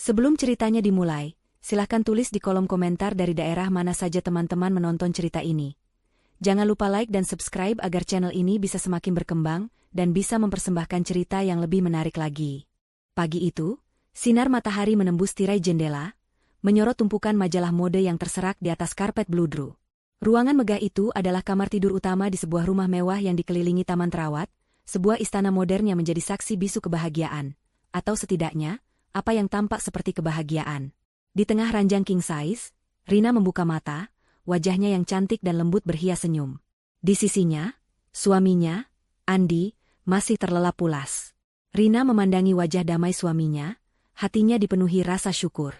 Sebelum ceritanya dimulai, silahkan tulis di kolom komentar dari daerah mana saja teman-teman menonton cerita ini. Jangan lupa like dan subscribe agar channel ini bisa semakin berkembang dan bisa mempersembahkan cerita yang lebih menarik lagi. Pagi itu, sinar matahari menembus tirai jendela, menyorot tumpukan majalah mode yang terserak di atas karpet bludru. Ruangan megah itu adalah kamar tidur utama di sebuah rumah mewah yang dikelilingi taman terawat, sebuah istana modern yang menjadi saksi bisu kebahagiaan, atau setidaknya, apa yang tampak seperti kebahagiaan. Di tengah ranjang king size, Rina membuka mata, wajahnya yang cantik dan lembut berhias senyum. Di sisinya, suaminya, Andi, masih terlelap pulas. Rina memandangi wajah damai suaminya, hatinya dipenuhi rasa syukur.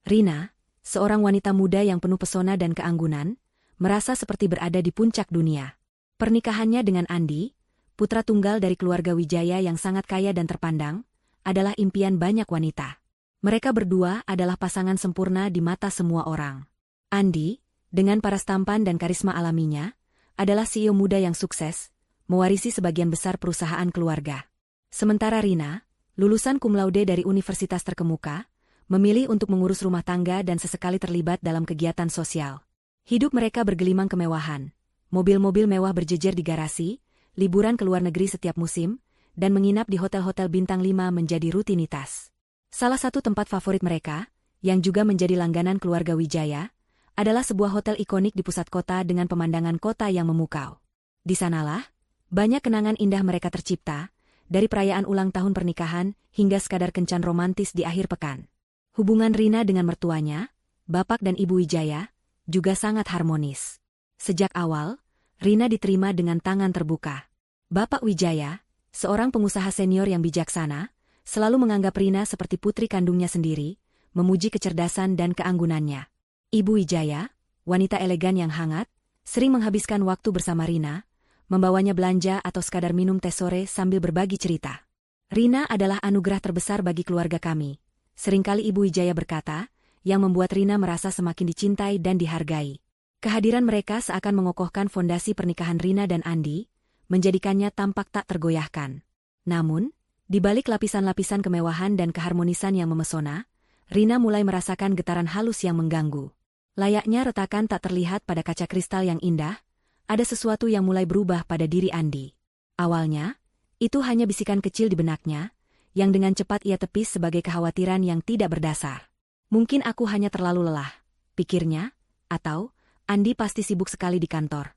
Rina, seorang wanita muda yang penuh pesona dan keanggunan, merasa seperti berada di puncak dunia. Pernikahannya dengan Andi, putra tunggal dari keluarga Wijaya yang sangat kaya dan terpandang, adalah impian banyak wanita. Mereka berdua adalah pasangan sempurna di mata semua orang. Andi, dengan paras tampan dan karisma alaminya, adalah CEO muda yang sukses, mewarisi sebagian besar perusahaan keluarga. Sementara Rina, lulusan cum laude dari universitas terkemuka, memilih untuk mengurus rumah tangga dan sesekali terlibat dalam kegiatan sosial. Hidup mereka bergelimang kemewahan. Mobil-mobil mewah berjejer di garasi, liburan ke luar negeri setiap musim, dan menginap di hotel-hotel bintang 5 menjadi rutinitas. Salah satu tempat favorit mereka, yang juga menjadi langganan keluarga Wijaya, adalah sebuah hotel ikonik di pusat kota dengan pemandangan kota yang memukau. Di sanalah, banyak kenangan indah mereka tercipta, dari perayaan ulang tahun pernikahan hingga sekadar kencan romantis di akhir pekan. Hubungan Rina dengan mertuanya, Bapak dan Ibu Wijaya, juga sangat harmonis. Sejak awal, Rina diterima dengan tangan terbuka. Bapak Wijaya, seorang pengusaha senior yang bijaksana, selalu menganggap Rina seperti putri kandungnya sendiri, memuji kecerdasan dan keanggunannya. Ibu Wijaya, wanita elegan yang hangat, sering menghabiskan waktu bersama Rina, membawanya belanja atau sekadar minum teh sore sambil berbagi cerita. Rina adalah anugerah terbesar bagi keluarga kami, seringkali Ibu Wijaya berkata, yang membuat Rina merasa semakin dicintai dan dihargai. Kehadiran mereka seakan mengokohkan fondasi pernikahan Rina dan Andi, menjadikannya tampak tak tergoyahkan. Namun, di balik lapisan-lapisan kemewahan dan keharmonisan yang memesona, Rina mulai merasakan getaran halus yang mengganggu. Layaknya retakan tak terlihat pada kaca kristal yang indah, ada sesuatu yang mulai berubah pada diri Andi. Awalnya, itu hanya bisikan kecil di benaknya, yang dengan cepat ia tepis sebagai kekhawatiran yang tidak berdasar. Mungkin aku hanya terlalu lelah, pikirnya, atau, Andi pasti sibuk sekali di kantor.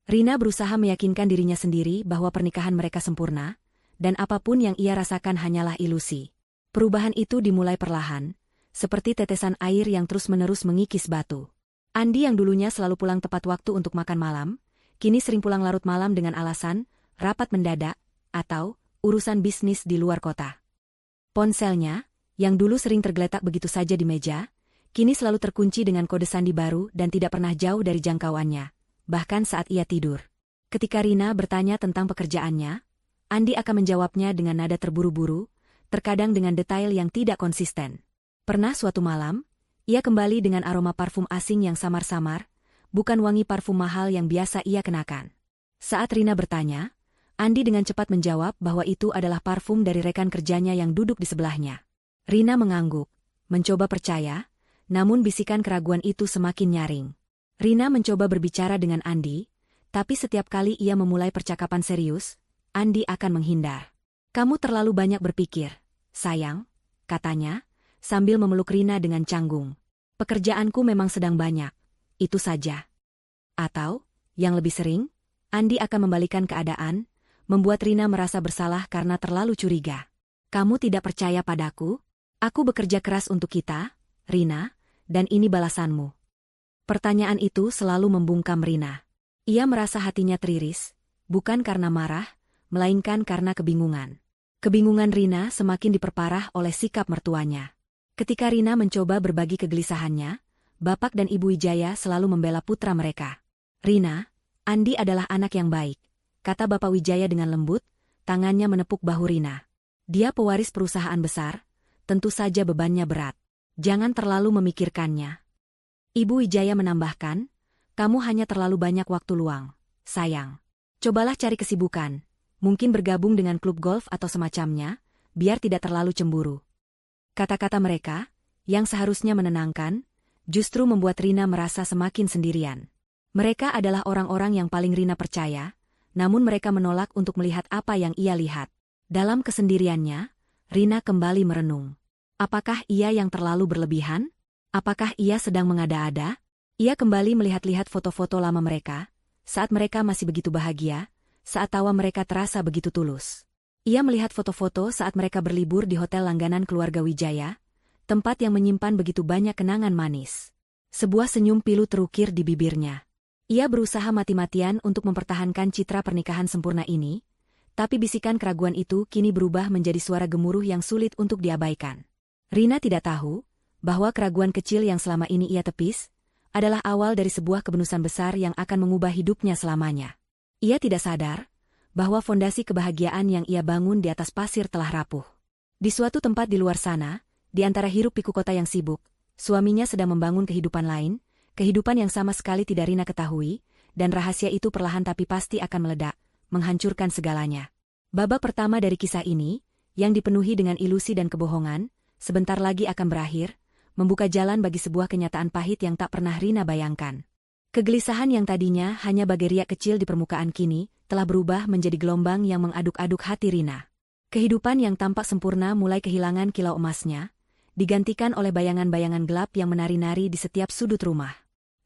Rina berusaha meyakinkan dirinya sendiri bahwa pernikahan mereka sempurna, dan apapun yang ia rasakan hanyalah ilusi. Perubahan itu dimulai perlahan, seperti tetesan air yang terus-menerus mengikis batu. Andi yang dulunya selalu pulang tepat waktu untuk makan malam, kini sering pulang larut malam dengan alasan, rapat mendadak, atau, urusan bisnis di luar kota. Ponselnya, yang dulu sering tergeletak begitu saja di meja, kini selalu terkunci dengan kode sandi baru dan tidak pernah jauh dari jangkauannya. Bahkan saat ia tidur. Ketika Rina bertanya tentang pekerjaannya, Andi akan menjawabnya dengan nada terburu-buru, terkadang dengan detail yang tidak konsisten. Pernah suatu malam, ia kembali dengan aroma parfum asing yang samar-samar, bukan wangi parfum mahal yang biasa ia kenakan. Saat Rina bertanya, Andi dengan cepat menjawab bahwa itu adalah parfum dari rekan kerjanya yang duduk di sebelahnya. Rina mengangguk, mencoba percaya, namun bisikan keraguan itu semakin nyaring. Rina mencoba berbicara dengan Andi, tapi setiap kali ia memulai percakapan serius, Andi akan menghindar. "Kamu terlalu banyak berpikir, sayang," katanya, sambil memeluk Rina dengan canggung. "Pekerjaanku memang sedang banyak, itu saja." Atau, yang lebih sering, Andi akan membalikan keadaan, membuat Rina merasa bersalah karena terlalu curiga. "Kamu tidak percaya padaku? Aku bekerja keras untuk kita, Rina, dan ini balasanmu." Pertanyaan itu selalu membungkam Rina. Ia merasa hatinya teriris, bukan karena marah, melainkan karena kebingungan. Kebingungan Rina semakin diperparah oleh sikap mertuanya. Ketika Rina mencoba berbagi kegelisahannya, Bapak dan Ibu Wijaya selalu membela putra mereka. "Rina, Andi adalah anak yang baik," kata Bapak Wijaya dengan lembut, tangannya menepuk bahu Rina. "Dia pewaris perusahaan besar, tentu saja bebannya berat. Jangan terlalu memikirkannya." Ibu Wijaya menambahkan, "Kamu hanya terlalu banyak waktu luang, sayang. Cobalah cari kesibukan, mungkin bergabung dengan klub golf atau semacamnya, biar tidak terlalu cemburu." Kata-kata mereka, Yang seharusnya menenangkan, justru membuat Rina merasa semakin sendirian. Mereka adalah orang-orang yang paling Rina percaya, namun mereka menolak untuk melihat apa yang ia lihat. Dalam kesendiriannya, Rina kembali merenung. Apakah ia yang terlalu berlebihan? Apakah ia sedang mengada-ada? Ia kembali melihat-lihat foto-foto lama mereka, saat mereka masih begitu bahagia, saat tawa mereka terasa begitu tulus. Ia melihat foto-foto saat mereka berlibur di hotel langganan keluarga Wijaya, tempat yang menyimpan begitu banyak kenangan manis. Sebuah senyum pilu terukir di bibirnya. Ia berusaha mati-matian untuk mempertahankan citra pernikahan sempurna ini, tapi bisikan keraguan itu kini berubah menjadi suara gemuruh yang sulit untuk diabaikan. Rina tidak tahu bahwa keraguan kecil yang selama ini ia tepis adalah awal dari sebuah kebenusan besar yang akan mengubah hidupnya selamanya. Ia tidak sadar bahwa fondasi kebahagiaan yang ia bangun di atas pasir telah rapuh. Di suatu tempat di luar sana, di antara hiruk-pikuk kota yang sibuk, suaminya sedang membangun kehidupan lain, kehidupan yang sama sekali tidak Rina ketahui, dan rahasia itu perlahan tapi pasti akan meledak, menghancurkan segalanya. Babak pertama dari kisah ini, yang dipenuhi dengan ilusi dan kebohongan, sebentar lagi akan berakhir, membuka jalan bagi sebuah kenyataan pahit yang tak pernah Rina bayangkan. Kegelisahan yang tadinya hanya bagai riak kecil di permukaan kini, telah berubah menjadi gelombang yang mengaduk-aduk hati Rina. Kehidupan yang tampak sempurna mulai kehilangan kilau emasnya, digantikan oleh bayangan-bayangan gelap yang menari-nari di setiap sudut rumah.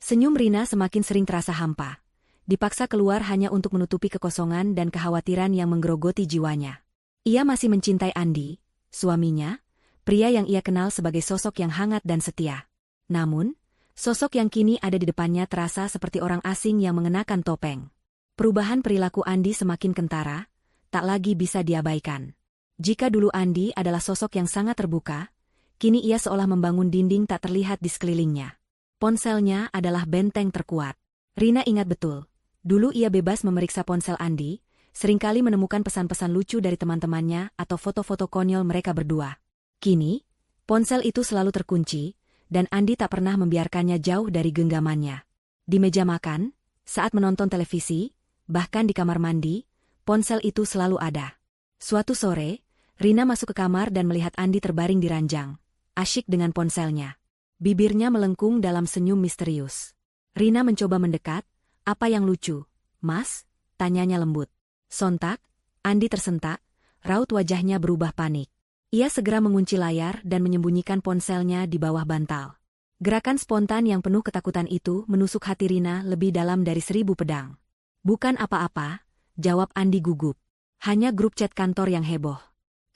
Senyum Rina semakin sering terasa hampa. Dipaksa keluar hanya untuk menutupi kekosongan dan kekhawatiran yang menggerogoti jiwanya. Ia masih mencintai Andi, suaminya, pria yang ia kenal sebagai sosok yang hangat dan setia. Namun, sosok yang kini ada di depannya terasa seperti orang asing yang mengenakan topeng. Perubahan perilaku Andi semakin kentara, tak lagi bisa diabaikan. Jika dulu Andi adalah sosok yang sangat terbuka, kini ia seolah membangun dinding tak terlihat di sekelilingnya. Ponselnya adalah benteng terkuat. Rina ingat betul, dulu ia bebas memeriksa ponsel Andi, seringkali menemukan pesan-pesan lucu dari teman-temannya atau foto-foto konyol mereka berdua. Kini, ponsel itu selalu terkunci, dan Andi tak pernah membiarkannya jauh dari genggamannya. Di meja makan, saat menonton televisi, bahkan di kamar mandi, ponsel itu selalu ada. Suatu sore, Rina masuk ke kamar dan melihat Andi terbaring di ranjang, asyik dengan ponselnya. Bibirnya melengkung dalam senyum misterius. Rina mencoba mendekat. "Apa yang lucu, Mas?" tanyanya lembut. Sontak, Andi tersentak, raut wajahnya berubah panik. Ia segera mengunci layar dan menyembunyikan ponselnya di bawah bantal. Gerakan spontan yang penuh ketakutan itu menusuk hati Rina lebih dalam dari 1000 pedang. "Bukan apa-apa," jawab Andi gugup. "Hanya grup chat kantor yang heboh.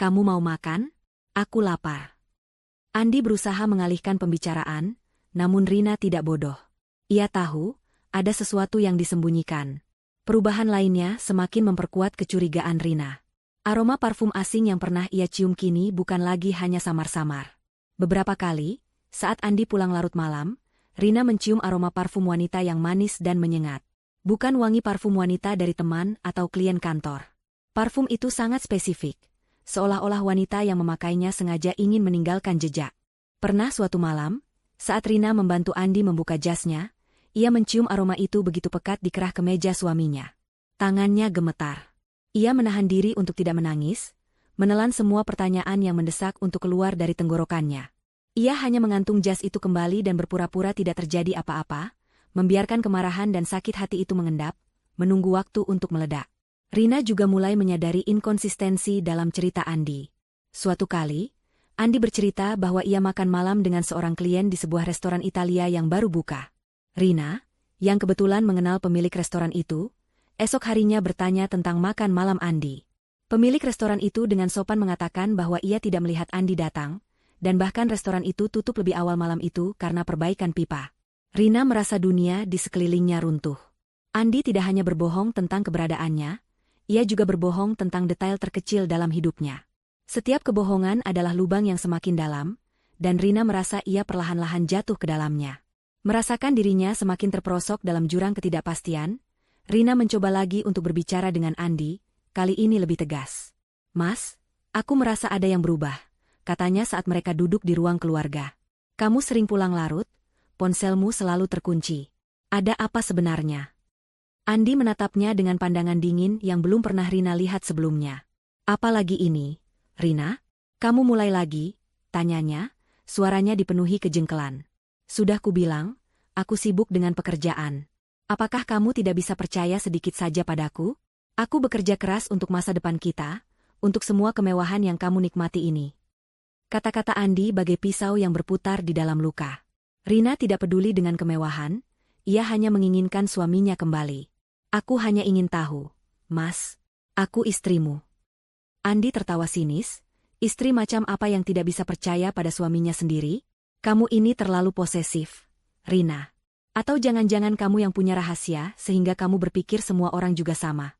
Kamu mau makan? Aku lapar." Andi berusaha mengalihkan pembicaraan, namun Rina tidak bodoh. Ia tahu, ada sesuatu yang disembunyikan. Perubahan lainnya semakin memperkuat kecurigaan Rina. Aroma parfum asing yang pernah ia cium kini bukan lagi hanya samar-samar. Beberapa kali, saat Andi pulang larut malam, Rina mencium aroma parfum wanita yang manis dan menyengat. Bukan wangi parfum wanita dari teman atau klien kantor. Parfum itu sangat spesifik, seolah-olah wanita yang memakainya sengaja ingin meninggalkan jejak. Pernah suatu malam, saat Rina membantu Andi membuka jasnya, ia mencium aroma itu begitu pekat di kerah kemeja suaminya. Tangannya gemetar. Ia menahan diri untuk tidak menangis, menelan semua pertanyaan yang mendesak untuk keluar dari tenggorokannya. Ia hanya mengantung jas itu kembali dan berpura-pura tidak terjadi apa-apa, membiarkan kemarahan dan sakit hati itu mengendap, menunggu waktu untuk meledak. Rina juga mulai menyadari inkonsistensi dalam cerita Andi. Suatu kali, Andi bercerita bahwa ia makan malam dengan seorang klien di sebuah restoran Italia yang baru buka. Rina, yang kebetulan mengenal pemilik restoran itu, esok harinya bertanya tentang makan malam Andi. Pemilik restoran itu dengan sopan mengatakan bahwa ia tidak melihat Andi datang, dan bahkan restoran itu tutup lebih awal malam itu karena perbaikan pipa. Rina merasa dunia di sekelilingnya runtuh. Andi tidak hanya berbohong tentang keberadaannya, ia juga berbohong tentang detail terkecil dalam hidupnya. Setiap kebohongan adalah lubang yang semakin dalam, dan Rina merasa ia perlahan-lahan jatuh ke dalamnya. Merasakan dirinya semakin terperosok dalam jurang ketidakpastian, Rina mencoba lagi untuk berbicara dengan Andi, kali ini lebih tegas. "Mas, aku merasa ada yang berubah," katanya saat mereka duduk di ruang keluarga. "Kamu sering pulang larut, ponselmu selalu terkunci. Ada apa sebenarnya?" Andi menatapnya dengan pandangan dingin yang belum pernah Rina lihat sebelumnya. "Apa lagi ini, Rina? Kamu mulai lagi?" tanyanya, suaranya dipenuhi kejengkelan. Sudah kubilang, aku sibuk dengan pekerjaan. Apakah kamu tidak bisa percaya sedikit saja padaku? Aku bekerja keras untuk masa depan kita, untuk semua kemewahan yang kamu nikmati ini. Kata-kata Andi bagai pisau yang berputar di dalam luka. Rina tidak peduli dengan kemewahan, ia hanya menginginkan suaminya kembali. Aku hanya ingin tahu, Mas, aku istrimu. Andi tertawa sinis, istri macam apa yang tidak bisa percaya pada suaminya sendiri? Kamu ini terlalu posesif, Rina. Atau jangan-jangan kamu yang punya rahasia sehingga kamu berpikir semua orang juga sama.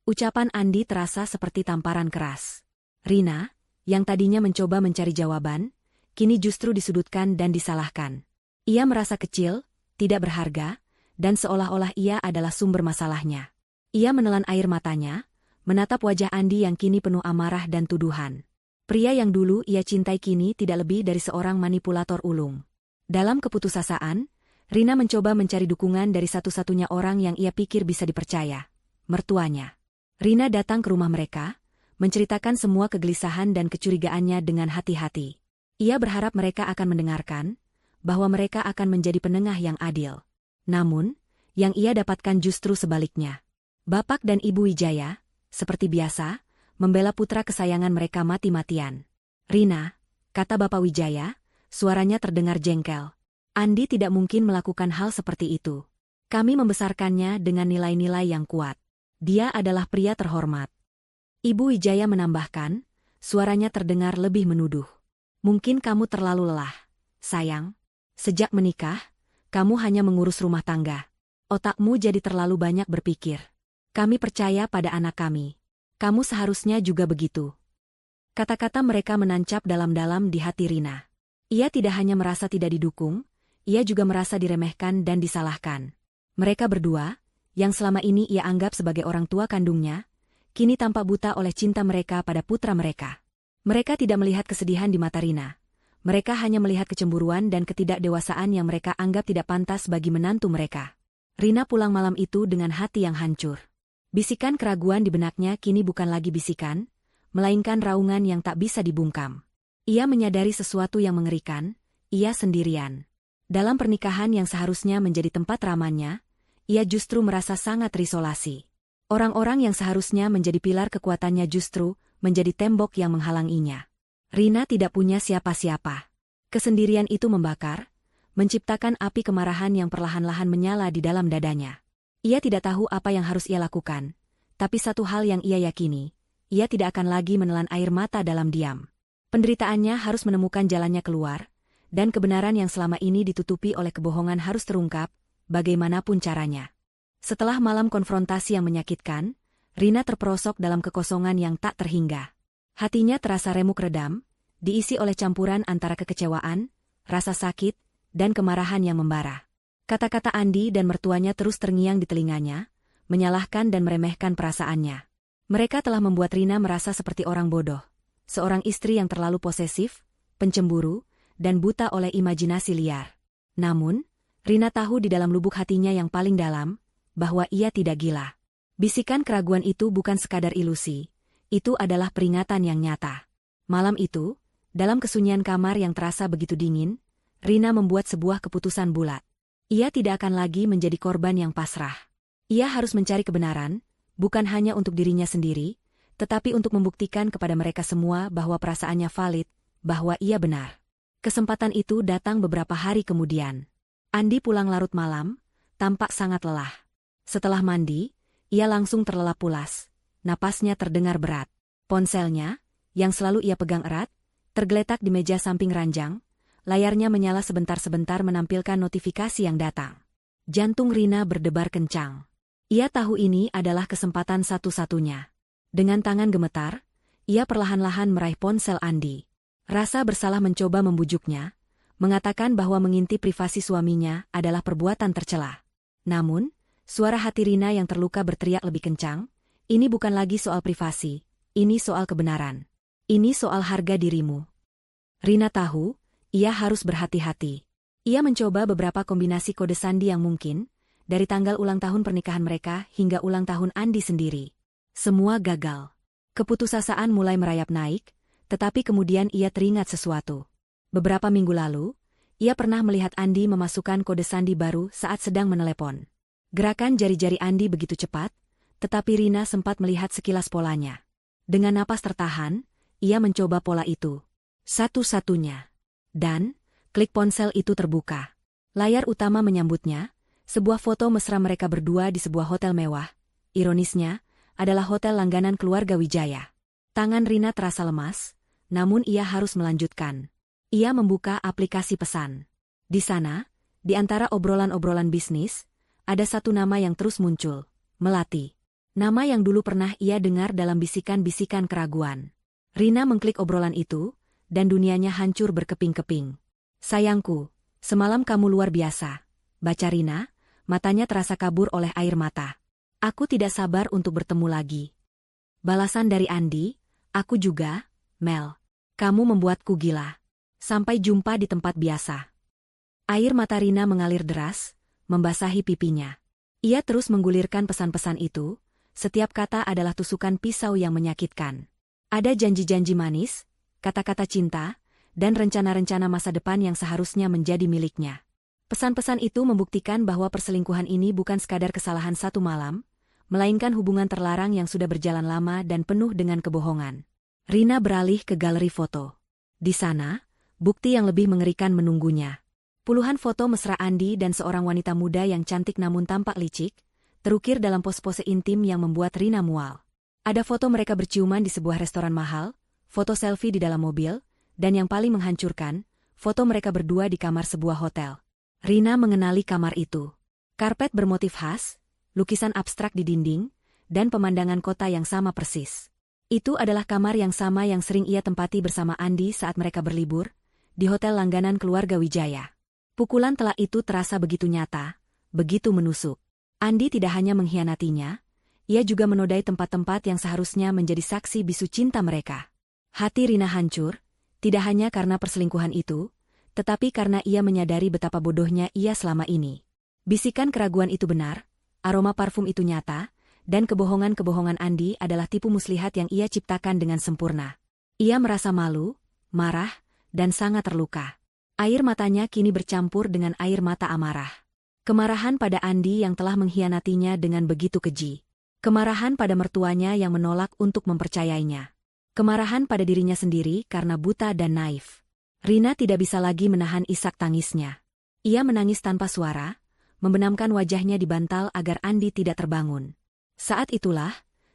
Ucapan Andi terasa seperti tamparan keras. Rina, yang tadinya mencoba mencari jawaban, kini justru disudutkan dan disalahkan. Ia merasa kecil, tidak berharga, dan seolah-olah ia adalah sumber masalahnya. Ia menelan air matanya, menatap wajah Andi yang kini penuh amarah dan tuduhan. Pria yang dulu ia cintai kini tidak lebih dari seorang manipulator ulung. Dalam keputusasaan, Rina mencoba mencari dukungan dari satu-satunya orang yang ia pikir bisa dipercaya, mertuanya. Rina datang ke rumah mereka, menceritakan semua kegelisahan dan kecurigaannya dengan hati-hati. Ia berharap mereka akan mendengarkan, bahwa mereka akan menjadi penengah yang adil. Namun, yang ia dapatkan justru sebaliknya. Bapak dan Ibu Wijaya, seperti biasa, membela putra kesayangan mereka mati-matian. Rina, kata Bapak Wijaya, suaranya terdengar jengkel. Andi tidak mungkin melakukan hal seperti itu. Kami membesarkannya dengan nilai-nilai yang kuat. Dia adalah pria terhormat. Ibu Wijaya menambahkan, suaranya terdengar lebih menuduh. Mungkin kamu terlalu lelah, sayang. Sejak menikah, kamu hanya mengurus rumah tangga. Otakmu jadi terlalu banyak berpikir. Kami percaya pada anak kami. Kamu seharusnya juga begitu. Kata-kata mereka menancap dalam-dalam di hati Rina. Ia tidak hanya merasa tidak didukung, ia juga merasa diremehkan dan disalahkan. Mereka berdua, yang selama ini ia anggap sebagai orang tua kandungnya, kini tampak buta oleh cinta mereka pada putra mereka. Mereka tidak melihat kesedihan di mata Rina. Mereka hanya melihat kecemburuan dan ketidakdewasaan yang mereka anggap tidak pantas bagi menantu mereka. Rina pulang malam itu dengan hati yang hancur. Bisikan keraguan di benaknya kini bukan lagi bisikan, melainkan raungan yang tak bisa dibungkam. Ia menyadari sesuatu yang mengerikan, ia sendirian. Dalam pernikahan yang seharusnya menjadi tempat ramahnya, ia justru merasa sangat terisolasi. Orang-orang yang seharusnya menjadi pilar kekuatannya justru menjadi tembok yang menghalanginya. Rina tidak punya siapa-siapa. Kesendirian itu membakar, menciptakan api kemarahan yang perlahan-lahan menyala di dalam dadanya. Ia tidak tahu apa yang harus ia lakukan, tapi satu hal yang ia yakini, ia tidak akan lagi menelan air mata dalam diam. Penderitaannya harus menemukan jalannya keluar, dan kebenaran yang selama ini ditutupi oleh kebohongan harus terungkap, bagaimanapun caranya. Setelah malam konfrontasi yang menyakitkan, Rina terperosok dalam kekosongan yang tak terhingga. Hatinya terasa remuk redam, diisi oleh campuran antara kekecewaan, rasa sakit, dan kemarahan yang membara. Kata-kata Andi dan mertuanya terus terngiang di telinganya, menyalahkan dan meremehkan perasaannya. Mereka telah membuat Rina merasa seperti orang bodoh, seorang istri yang terlalu posesif, pencemburu, dan buta oleh imajinasi liar. Namun, Rina tahu di dalam lubuk hatinya yang paling dalam, bahwa ia tidak gila. Bisikan keraguan itu bukan sekadar ilusi. Itu adalah peringatan yang nyata. Malam itu, dalam kesunyian kamar yang terasa begitu dingin, Rina membuat sebuah keputusan bulat. Ia tidak akan lagi menjadi korban yang pasrah. Ia harus mencari kebenaran, bukan hanya untuk dirinya sendiri, tetapi untuk membuktikan kepada mereka semua bahwa perasaannya valid, bahwa ia benar. Kesempatan itu datang beberapa hari kemudian. Andi pulang larut malam, tampak sangat lelah. Setelah mandi, ia langsung terlelap pulas. Napasnya terdengar berat. Ponselnya, yang selalu ia pegang erat, tergeletak di meja samping ranjang, layarnya menyala sebentar-sebentar menampilkan notifikasi yang datang. Jantung Rina berdebar kencang. Ia tahu ini adalah kesempatan satu-satunya. Dengan tangan gemetar, ia perlahan-lahan meraih ponsel Andi. Rasa bersalah mencoba membujuknya, mengatakan bahwa mengintip privasi suaminya adalah perbuatan tercela. Namun, suara hati Rina yang terluka berteriak lebih kencang, ini bukan lagi soal privasi, ini soal kebenaran. Ini soal harga dirimu. Rina tahu, ia harus berhati-hati. Ia mencoba beberapa kombinasi kode sandi yang mungkin, dari tanggal ulang tahun pernikahan mereka hingga ulang tahun Andi sendiri. Semua gagal. Keputusasaan mulai merayap naik, tetapi kemudian ia teringat sesuatu. Beberapa minggu lalu, ia pernah melihat Andi memasukkan kode sandi baru saat sedang menelepon. Gerakan jari-jari Andi begitu cepat, tetapi Rina sempat melihat sekilas polanya. Dengan napas tertahan, ia mencoba pola itu. Satu-satunya. Dan, klik ponsel itu terbuka. Layar utama menyambutnya, sebuah foto mesra mereka berdua di sebuah hotel mewah. Ironisnya, adalah hotel langganan keluarga Wijaya. Tangan Rina terasa lemas, namun ia harus melanjutkan. Ia membuka aplikasi pesan. Di sana, di antara obrolan-obrolan bisnis, ada satu nama yang terus muncul, Melati. Nama yang dulu pernah ia dengar dalam bisikan-bisikan keraguan. Rina mengklik obrolan itu, dan dunianya hancur berkeping-keping. Sayangku, semalam kamu luar biasa. Baca Rina, matanya terasa kabur oleh air mata. Aku tidak sabar untuk bertemu lagi. Balasan dari Andi, aku juga, Mel. Kamu membuatku gila. Sampai jumpa di tempat biasa. Air mata Rina mengalir deras, membasahi pipinya. Ia terus menggulirkan pesan-pesan itu, setiap kata adalah tusukan pisau yang menyakitkan. Ada janji-janji manis, kata-kata cinta, dan rencana-rencana masa depan yang seharusnya menjadi miliknya. Pesan-pesan itu membuktikan bahwa perselingkuhan ini bukan sekadar kesalahan satu malam, melainkan hubungan terlarang yang sudah berjalan lama dan penuh dengan kebohongan. Rina beralih ke galeri foto. Di sana, bukti yang lebih mengerikan menunggunya. Puluhan foto mesra Andi dan seorang wanita muda yang cantik namun tampak licik, terukir dalam pose-pose intim yang membuat Rina mual. Ada foto mereka berciuman di sebuah restoran mahal, foto selfie di dalam mobil, dan yang paling menghancurkan, foto mereka berdua di kamar sebuah hotel. Rina mengenali kamar itu. Karpet bermotif khas, lukisan abstrak di dinding, dan pemandangan kota yang sama persis. Itu adalah kamar yang sama yang sering ia tempati bersama Andi saat mereka berlibur, di hotel langganan keluarga Wijaya. Pukulan telak itu terasa begitu nyata, begitu menusuk. Andi tidak hanya mengkhianatinya, ia juga menodai tempat-tempat yang seharusnya menjadi saksi bisu cinta mereka. Hati Rina hancur, tidak hanya karena perselingkuhan itu, tetapi karena ia menyadari betapa bodohnya ia selama ini. Bisikan keraguan itu benar, aroma parfum itu nyata, dan kebohongan-kebohongan Andi adalah tipu muslihat yang ia ciptakan dengan sempurna. Ia merasa malu, marah, dan sangat terluka. Air matanya kini bercampur dengan air mata amarah. Kemarahan pada Andi yang telah mengkhianatinya dengan begitu keji. Kemarahan pada mertuanya yang menolak untuk mempercayainya. Kemarahan pada dirinya sendiri karena buta dan naif. Rina tidak bisa lagi menahan isak tangisnya. Ia menangis tanpa suara, membenamkan wajahnya di bantal agar Andi tidak terbangun. Saat itulah,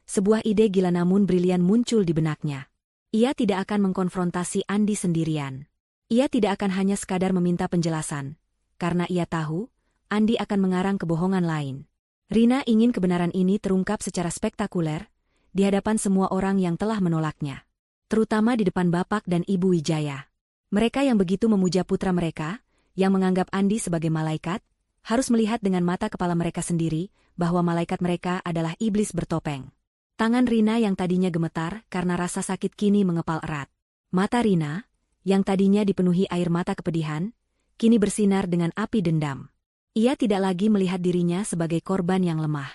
sebuah ide gila namun brilian muncul di benaknya. Ia tidak akan mengkonfrontasi Andi sendirian. Ia tidak akan hanya sekadar meminta penjelasan, karena ia tahu, Andi akan mengarang kebohongan lain. Rina ingin kebenaran ini terungkap secara spektakuler, di hadapan semua orang yang telah menolaknya. Terutama di depan Bapak dan Ibu Wijaya. Mereka yang begitu memuja putra mereka, yang menganggap Andi sebagai malaikat, harus melihat dengan mata kepala mereka sendiri, bahwa malaikat mereka adalah iblis bertopeng. Tangan Rina yang tadinya gemetar karena rasa sakit kini mengepal erat. Mata Rina, yang tadinya dipenuhi air mata kepedihan, kini bersinar dengan api dendam. Ia tidak lagi melihat dirinya sebagai korban yang lemah.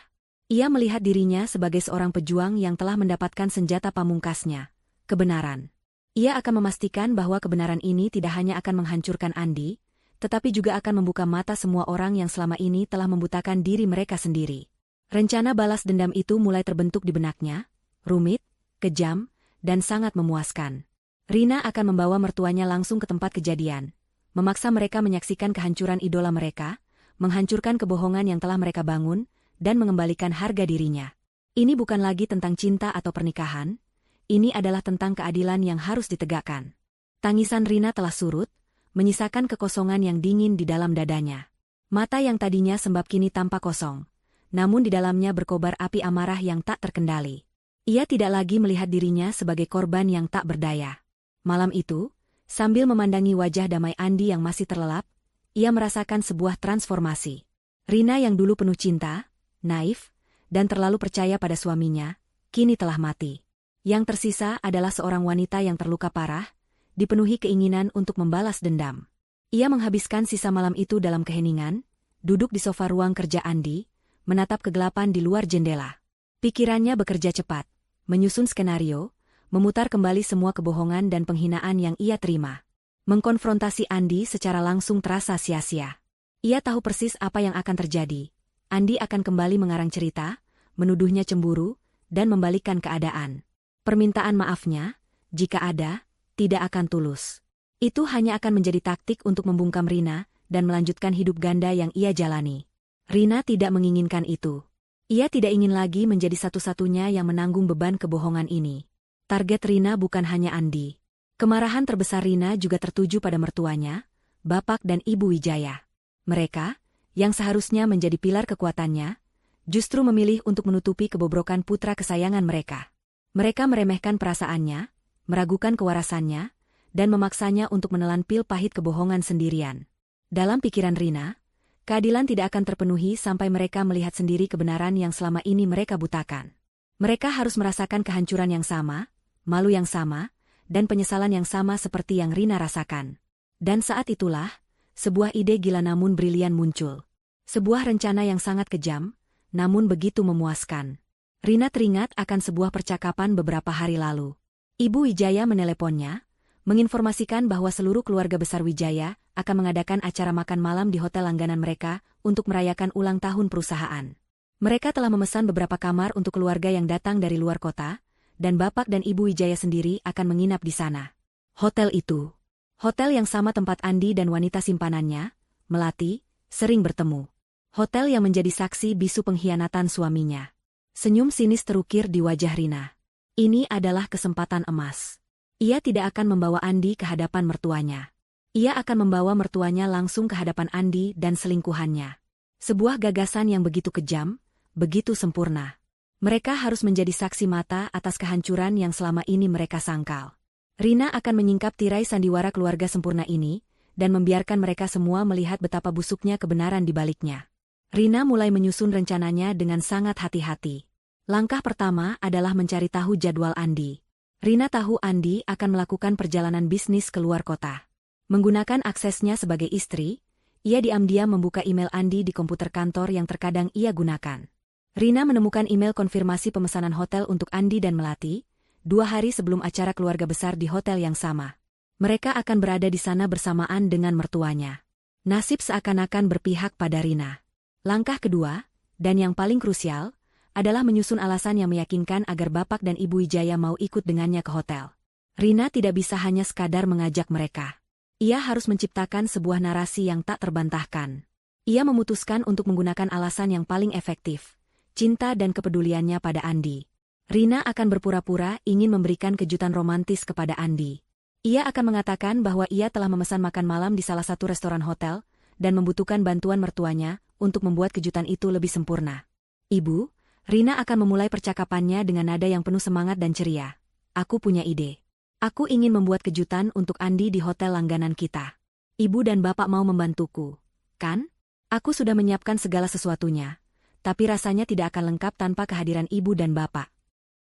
Ia melihat dirinya sebagai seorang pejuang yang telah mendapatkan senjata pamungkasnya, kebenaran. Ia akan memastikan bahwa kebenaran ini tidak hanya akan menghancurkan Andi, tetapi juga akan membuka mata semua orang yang selama ini telah membutakan diri mereka sendiri. Rencana balas dendam itu mulai terbentuk di benaknya, rumit, kejam, dan sangat memuaskan. Rina akan membawa mertuanya langsung ke tempat kejadian, memaksa mereka menyaksikan kehancuran idola mereka, menghancurkan kebohongan yang telah mereka bangun, dan mengembalikan harga dirinya. Ini bukan lagi tentang cinta atau pernikahan, ini adalah tentang keadilan yang harus ditegakkan. Tangisan Rina telah surut, menyisakan kekosongan yang dingin di dalam dadanya. Mata yang tadinya sembab kini tampak kosong, namun di dalamnya berkobar api amarah yang tak terkendali. Ia tidak lagi melihat dirinya sebagai korban yang tak berdaya. Malam itu, sambil memandangi wajah damai Andi yang masih terlelap, ia merasakan sebuah transformasi. Rina yang dulu penuh cinta, naif, dan terlalu percaya pada suaminya, kini telah mati. Yang tersisa adalah seorang wanita yang terluka parah, dipenuhi keinginan untuk membalas dendam. Ia menghabiskan sisa malam itu dalam keheningan, duduk di sofa ruang kerja Andi, menatap kegelapan di luar jendela. Pikirannya bekerja cepat, menyusun skenario, memutar kembali semua kebohongan dan penghinaan yang ia terima. Mengkonfrontasi Andi secara langsung terasa sia-sia. Ia tahu persis apa yang akan terjadi. Andi akan kembali mengarang cerita, menuduhnya cemburu, dan membalikkan keadaan. Permintaan maafnya, jika ada, tidak akan tulus. Itu hanya akan menjadi taktik untuk membungkam Rina dan melanjutkan hidup ganda yang ia jalani. Rina tidak menginginkan itu. Ia tidak ingin lagi menjadi satu-satunya yang menanggung beban kebohongan ini. Target Rina bukan hanya Andi. Kemarahan terbesar Rina juga tertuju pada mertuanya, Bapak dan Ibu Wijaya. Mereka, yang seharusnya menjadi pilar kekuatannya, justru memilih untuk menutupi kebobrokan putra kesayangan mereka. Mereka meremehkan perasaannya, meragukan kewarasannya, dan memaksanya untuk menelan pil pahit kebohongan sendirian. Dalam pikiran Rina, keadilan tidak akan terpenuhi sampai mereka melihat sendiri kebenaran yang selama ini mereka butakan. Mereka harus merasakan kehancuran yang sama, malu yang sama, dan penyesalan yang sama seperti yang Rina rasakan. Dan saat itulah, sebuah ide gila namun brilian muncul. Sebuah rencana yang sangat kejam, namun begitu memuaskan. Rina teringat akan sebuah percakapan beberapa hari lalu. Ibu Wijaya meneleponnya, menginformasikan bahwa seluruh keluarga besar Wijaya akan mengadakan acara makan malam di hotel langganan mereka untuk merayakan ulang tahun perusahaan. Mereka telah memesan beberapa kamar untuk keluarga yang datang dari luar kota, dan Bapak dan Ibu Wijaya sendiri akan menginap di sana. Hotel itu, hotel yang sama tempat Andi dan wanita simpanannya, Melati, sering bertemu. Hotel yang menjadi saksi bisu pengkhianatan suaminya. Senyum sinis terukir di wajah Rina. Ini adalah kesempatan emas. Ia tidak akan membawa Andi ke hadapan mertuanya. Ia akan membawa mertuanya langsung ke hadapan Andi dan selingkuhannya. Sebuah gagasan yang begitu kejam, begitu sempurna. Mereka harus menjadi saksi mata atas kehancuran yang selama ini mereka sangkal. Rina akan menyingkap tirai sandiwara keluarga sempurna ini, dan membiarkan mereka semua melihat betapa busuknya kebenaran di baliknya. Rina mulai menyusun rencananya dengan sangat hati-hati. Langkah pertama adalah mencari tahu jadwal Andi. Rina tahu Andi akan melakukan perjalanan bisnis ke luar kota. Menggunakan aksesnya sebagai istri, ia diam-diam membuka email Andi di komputer kantor yang terkadang ia gunakan. Rina menemukan email konfirmasi pemesanan hotel untuk Andi dan Melati, 2 hari sebelum acara keluarga besar di hotel yang sama. Mereka akan berada di sana bersamaan dengan mertuanya. Nasib seakan-akan berpihak pada Rina. Langkah kedua, dan yang paling krusial, adalah menyusun alasan yang meyakinkan agar Bapak dan Ibu Wijaya mau ikut dengannya ke hotel. Rina tidak bisa hanya sekadar mengajak mereka. Ia harus menciptakan sebuah narasi yang tak terbantahkan. Ia memutuskan untuk menggunakan alasan yang paling efektif, cinta dan kepeduliannya pada Andi. Rina akan berpura-pura ingin memberikan kejutan romantis kepada Andi. Ia akan mengatakan bahwa ia telah memesan makan malam di salah satu restoran hotel, dan membutuhkan bantuan mertuanya untuk membuat kejutan itu lebih sempurna. Ibu, Rina akan memulai percakapannya dengan nada yang penuh semangat dan ceria. Aku punya ide. Aku ingin membuat kejutan untuk Andi di hotel langganan kita. Ibu dan Bapak mau membantuku, kan? Aku sudah menyiapkan segala sesuatunya. Tapi rasanya tidak akan lengkap tanpa kehadiran Ibu dan Bapak.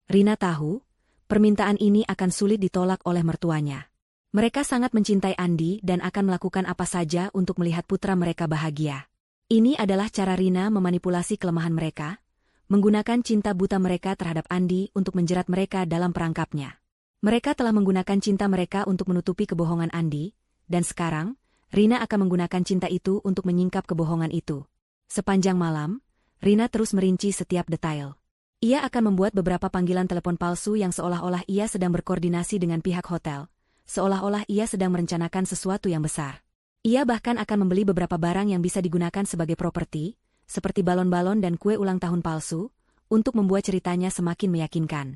Rina tahu, permintaan ini akan sulit ditolak oleh mertuanya. Mereka sangat mencintai Andi dan akan melakukan apa saja untuk melihat putra mereka bahagia. Ini adalah cara Rina memanipulasi kelemahan mereka, menggunakan cinta buta mereka terhadap Andi untuk menjerat mereka dalam perangkapnya. Mereka telah menggunakan cinta mereka untuk menutupi kebohongan Andi, dan sekarang, Rina akan menggunakan cinta itu untuk menyingkap kebohongan itu. Sepanjang malam, Rina terus merinci setiap detail. Ia akan membuat beberapa panggilan telepon palsu yang seolah-olah ia sedang berkoordinasi dengan pihak hotel, seolah-olah ia sedang merencanakan sesuatu yang besar. Ia bahkan akan membeli beberapa barang yang bisa digunakan sebagai properti, seperti balon-balon dan kue ulang tahun palsu, untuk membuat ceritanya semakin meyakinkan.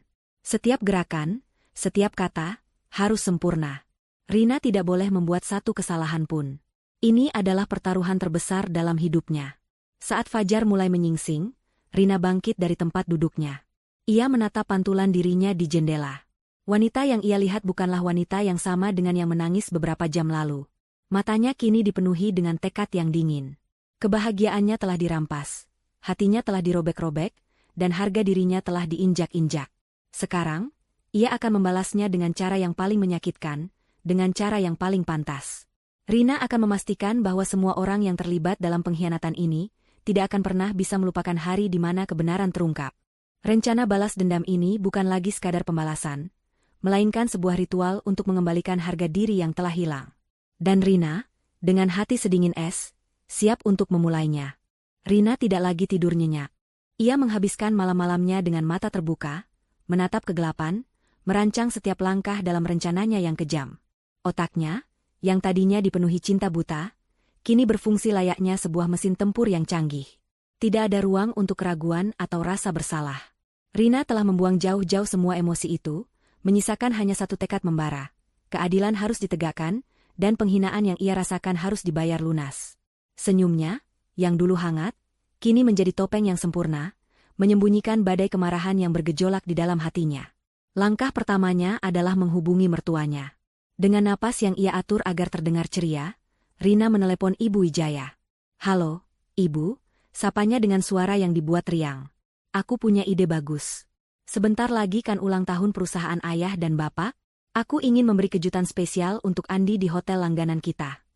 Setiap gerakan, setiap kata, harus sempurna. Rina tidak boleh membuat satu kesalahan pun. Ini adalah pertaruhan terbesar dalam hidupnya. Saat fajar mulai menyingsing, Rina bangkit dari tempat duduknya. Ia menatap pantulan dirinya di jendela. Wanita yang ia lihat bukanlah wanita yang sama dengan yang menangis beberapa jam lalu. Matanya kini dipenuhi dengan tekad yang dingin. Kebahagiaannya telah dirampas, hatinya telah dirobek-robek, dan harga dirinya telah diinjak-injak. Sekarang, ia akan membalasnya dengan cara yang paling menyakitkan, dengan cara yang paling pantas. Rina akan memastikan bahwa semua orang yang terlibat dalam pengkhianatan ini tidak akan pernah bisa melupakan hari di mana kebenaran terungkap. Rencana balas dendam ini bukan lagi sekadar pembalasan, melainkan sebuah ritual untuk mengembalikan harga diri yang telah hilang. Dan Rina, dengan hati sedingin es, siap untuk memulainya. Rina tidak lagi tidur nyenyak. Ia menghabiskan malam-malamnya dengan mata terbuka, menatap kegelapan, merancang setiap langkah dalam rencananya yang kejam. Otaknya, yang tadinya dipenuhi cinta buta, kini berfungsi layaknya sebuah mesin tempur yang canggih. Tidak ada ruang untuk keraguan atau rasa bersalah. Rina telah membuang jauh-jauh semua emosi itu, menyisakan hanya satu tekad membara. Keadilan harus ditegakkan, dan penghinaan yang ia rasakan harus dibayar lunas. Senyumnya, yang dulu hangat, kini menjadi topeng yang sempurna, menyembunyikan badai kemarahan yang bergejolak di dalam hatinya. Langkah pertamanya adalah menghubungi mertuanya. Dengan napas yang ia atur agar terdengar ceria, Rina menelepon Ibu Wijaya. "Halo, Ibu," sapanya dengan suara yang dibuat riang. "Aku punya ide bagus. Sebentar lagi kan ulang tahun perusahaan ayah dan bapak. Aku ingin memberi kejutan spesial untuk Andi di hotel langganan kita."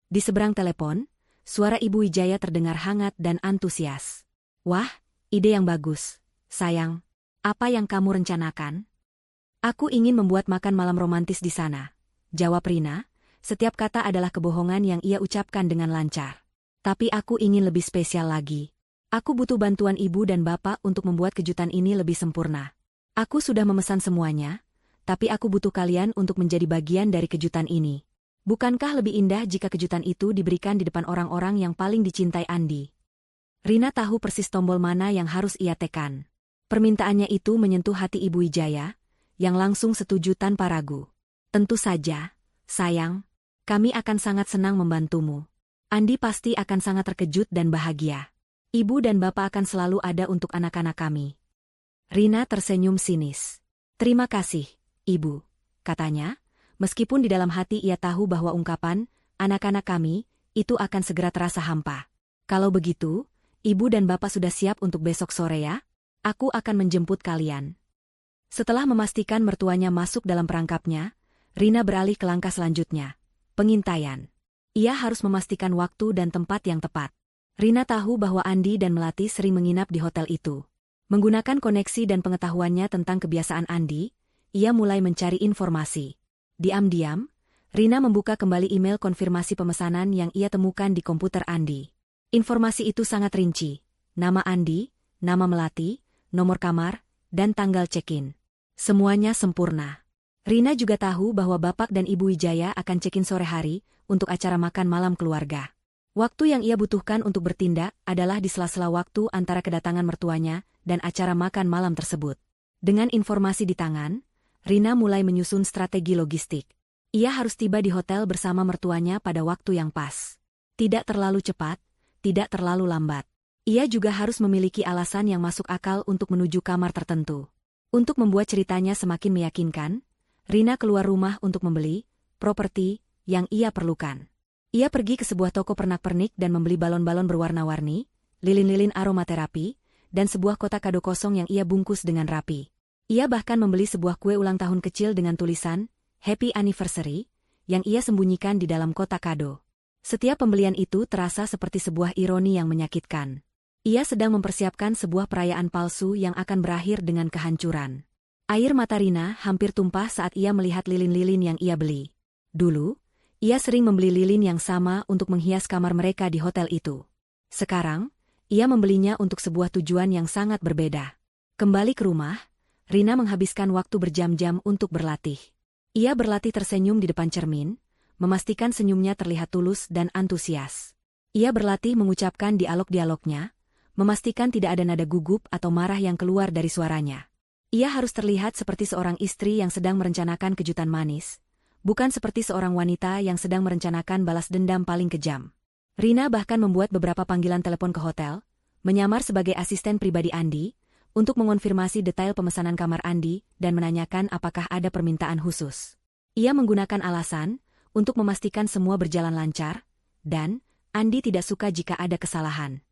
Di seberang telepon, suara Ibu Wijaya terdengar hangat dan antusias. "Wah, ide yang bagus, sayang. Apa yang kamu rencanakan?" "Aku ingin membuat makan malam romantis di sana," jawab Rina. Setiap kata adalah kebohongan yang ia ucapkan dengan lancar. "Tapi aku ingin lebih spesial lagi. Aku butuh bantuan ibu dan bapak untuk membuat kejutan ini lebih sempurna. Aku sudah memesan semuanya, tapi aku butuh kalian untuk menjadi bagian dari kejutan ini. Bukankah lebih indah jika kejutan itu diberikan di depan orang-orang yang paling dicintai Andi?" Rina tahu persis tombol mana yang harus ia tekan. Permintaannya itu menyentuh hati Ibu Wijaya, yang langsung setuju tanpa ragu. "Tentu saja, sayang. Kami akan sangat senang membantumu. Andi pasti akan sangat terkejut dan bahagia. Ibu dan bapak akan selalu ada untuk anak-anak kami." Rina tersenyum sinis. "Terima kasih, Ibu," katanya, meskipun di dalam hati ia tahu bahwa ungkapan, "anak-anak kami," itu akan segera terasa hampa. "Kalau begitu, Ibu dan bapak sudah siap untuk besok sore ya? Aku akan menjemput kalian." Setelah memastikan mertuanya masuk dalam perangkapnya, Rina beralih ke langkah selanjutnya. Pengintaian. Ia harus memastikan waktu dan tempat yang tepat. Rina tahu bahwa Andi dan Melati sering menginap di hotel itu. Menggunakan koneksi dan pengetahuannya tentang kebiasaan Andi, ia mulai mencari informasi. Diam-diam, Rina membuka kembali email konfirmasi pemesanan yang ia temukan di komputer Andi. Informasi itu sangat rinci. Nama Andi, nama Melati, nomor kamar, dan tanggal check-in. Semuanya sempurna. Rina juga tahu bahwa bapak dan Ibu Wijaya akan check-in sore hari untuk acara makan malam keluarga. Waktu yang ia butuhkan untuk bertindak adalah di sela-sela waktu antara kedatangan mertuanya dan acara makan malam tersebut. Dengan informasi di tangan, Rina mulai menyusun strategi logistik. Ia harus tiba di hotel bersama mertuanya pada waktu yang pas. Tidak terlalu cepat, tidak terlalu lambat. Ia juga harus memiliki alasan yang masuk akal untuk menuju kamar tertentu. Untuk membuat ceritanya semakin meyakinkan, Rina keluar rumah untuk membeli properti yang ia perlukan. Ia pergi ke sebuah toko pernak-pernik dan membeli balon-balon berwarna-warni, lilin-lilin aromaterapi, dan sebuah kotak kado kosong yang ia bungkus dengan rapi. Ia bahkan membeli sebuah kue ulang tahun kecil dengan tulisan Happy Anniversary yang ia sembunyikan di dalam kotak kado. Setiap pembelian itu terasa seperti sebuah ironi yang menyakitkan. Ia sedang mempersiapkan sebuah perayaan palsu yang akan berakhir dengan kehancuran. Air mata Rina hampir tumpah saat ia melihat lilin-lilin yang ia beli. Dulu, ia sering membeli lilin yang sama untuk menghias kamar mereka di hotel itu. Sekarang, ia membelinya untuk sebuah tujuan yang sangat berbeda. Kembali ke rumah, Rina menghabiskan waktu berjam-jam untuk berlatih. Ia berlatih tersenyum di depan cermin, memastikan senyumnya terlihat tulus dan antusias. Ia berlatih mengucapkan dialog-dialognya, memastikan tidak ada nada gugup atau marah yang keluar dari suaranya. Ia harus terlihat seperti seorang istri yang sedang merencanakan kejutan manis, bukan seperti seorang wanita yang sedang merencanakan balas dendam paling kejam. Rina bahkan membuat beberapa panggilan telepon ke hotel, menyamar sebagai asisten pribadi Andi, untuk mengonfirmasi detail pemesanan kamar Andi dan menanyakan apakah ada permintaan khusus. Ia menggunakan alasan untuk memastikan semua berjalan lancar, dan Andi tidak suka jika ada kesalahan.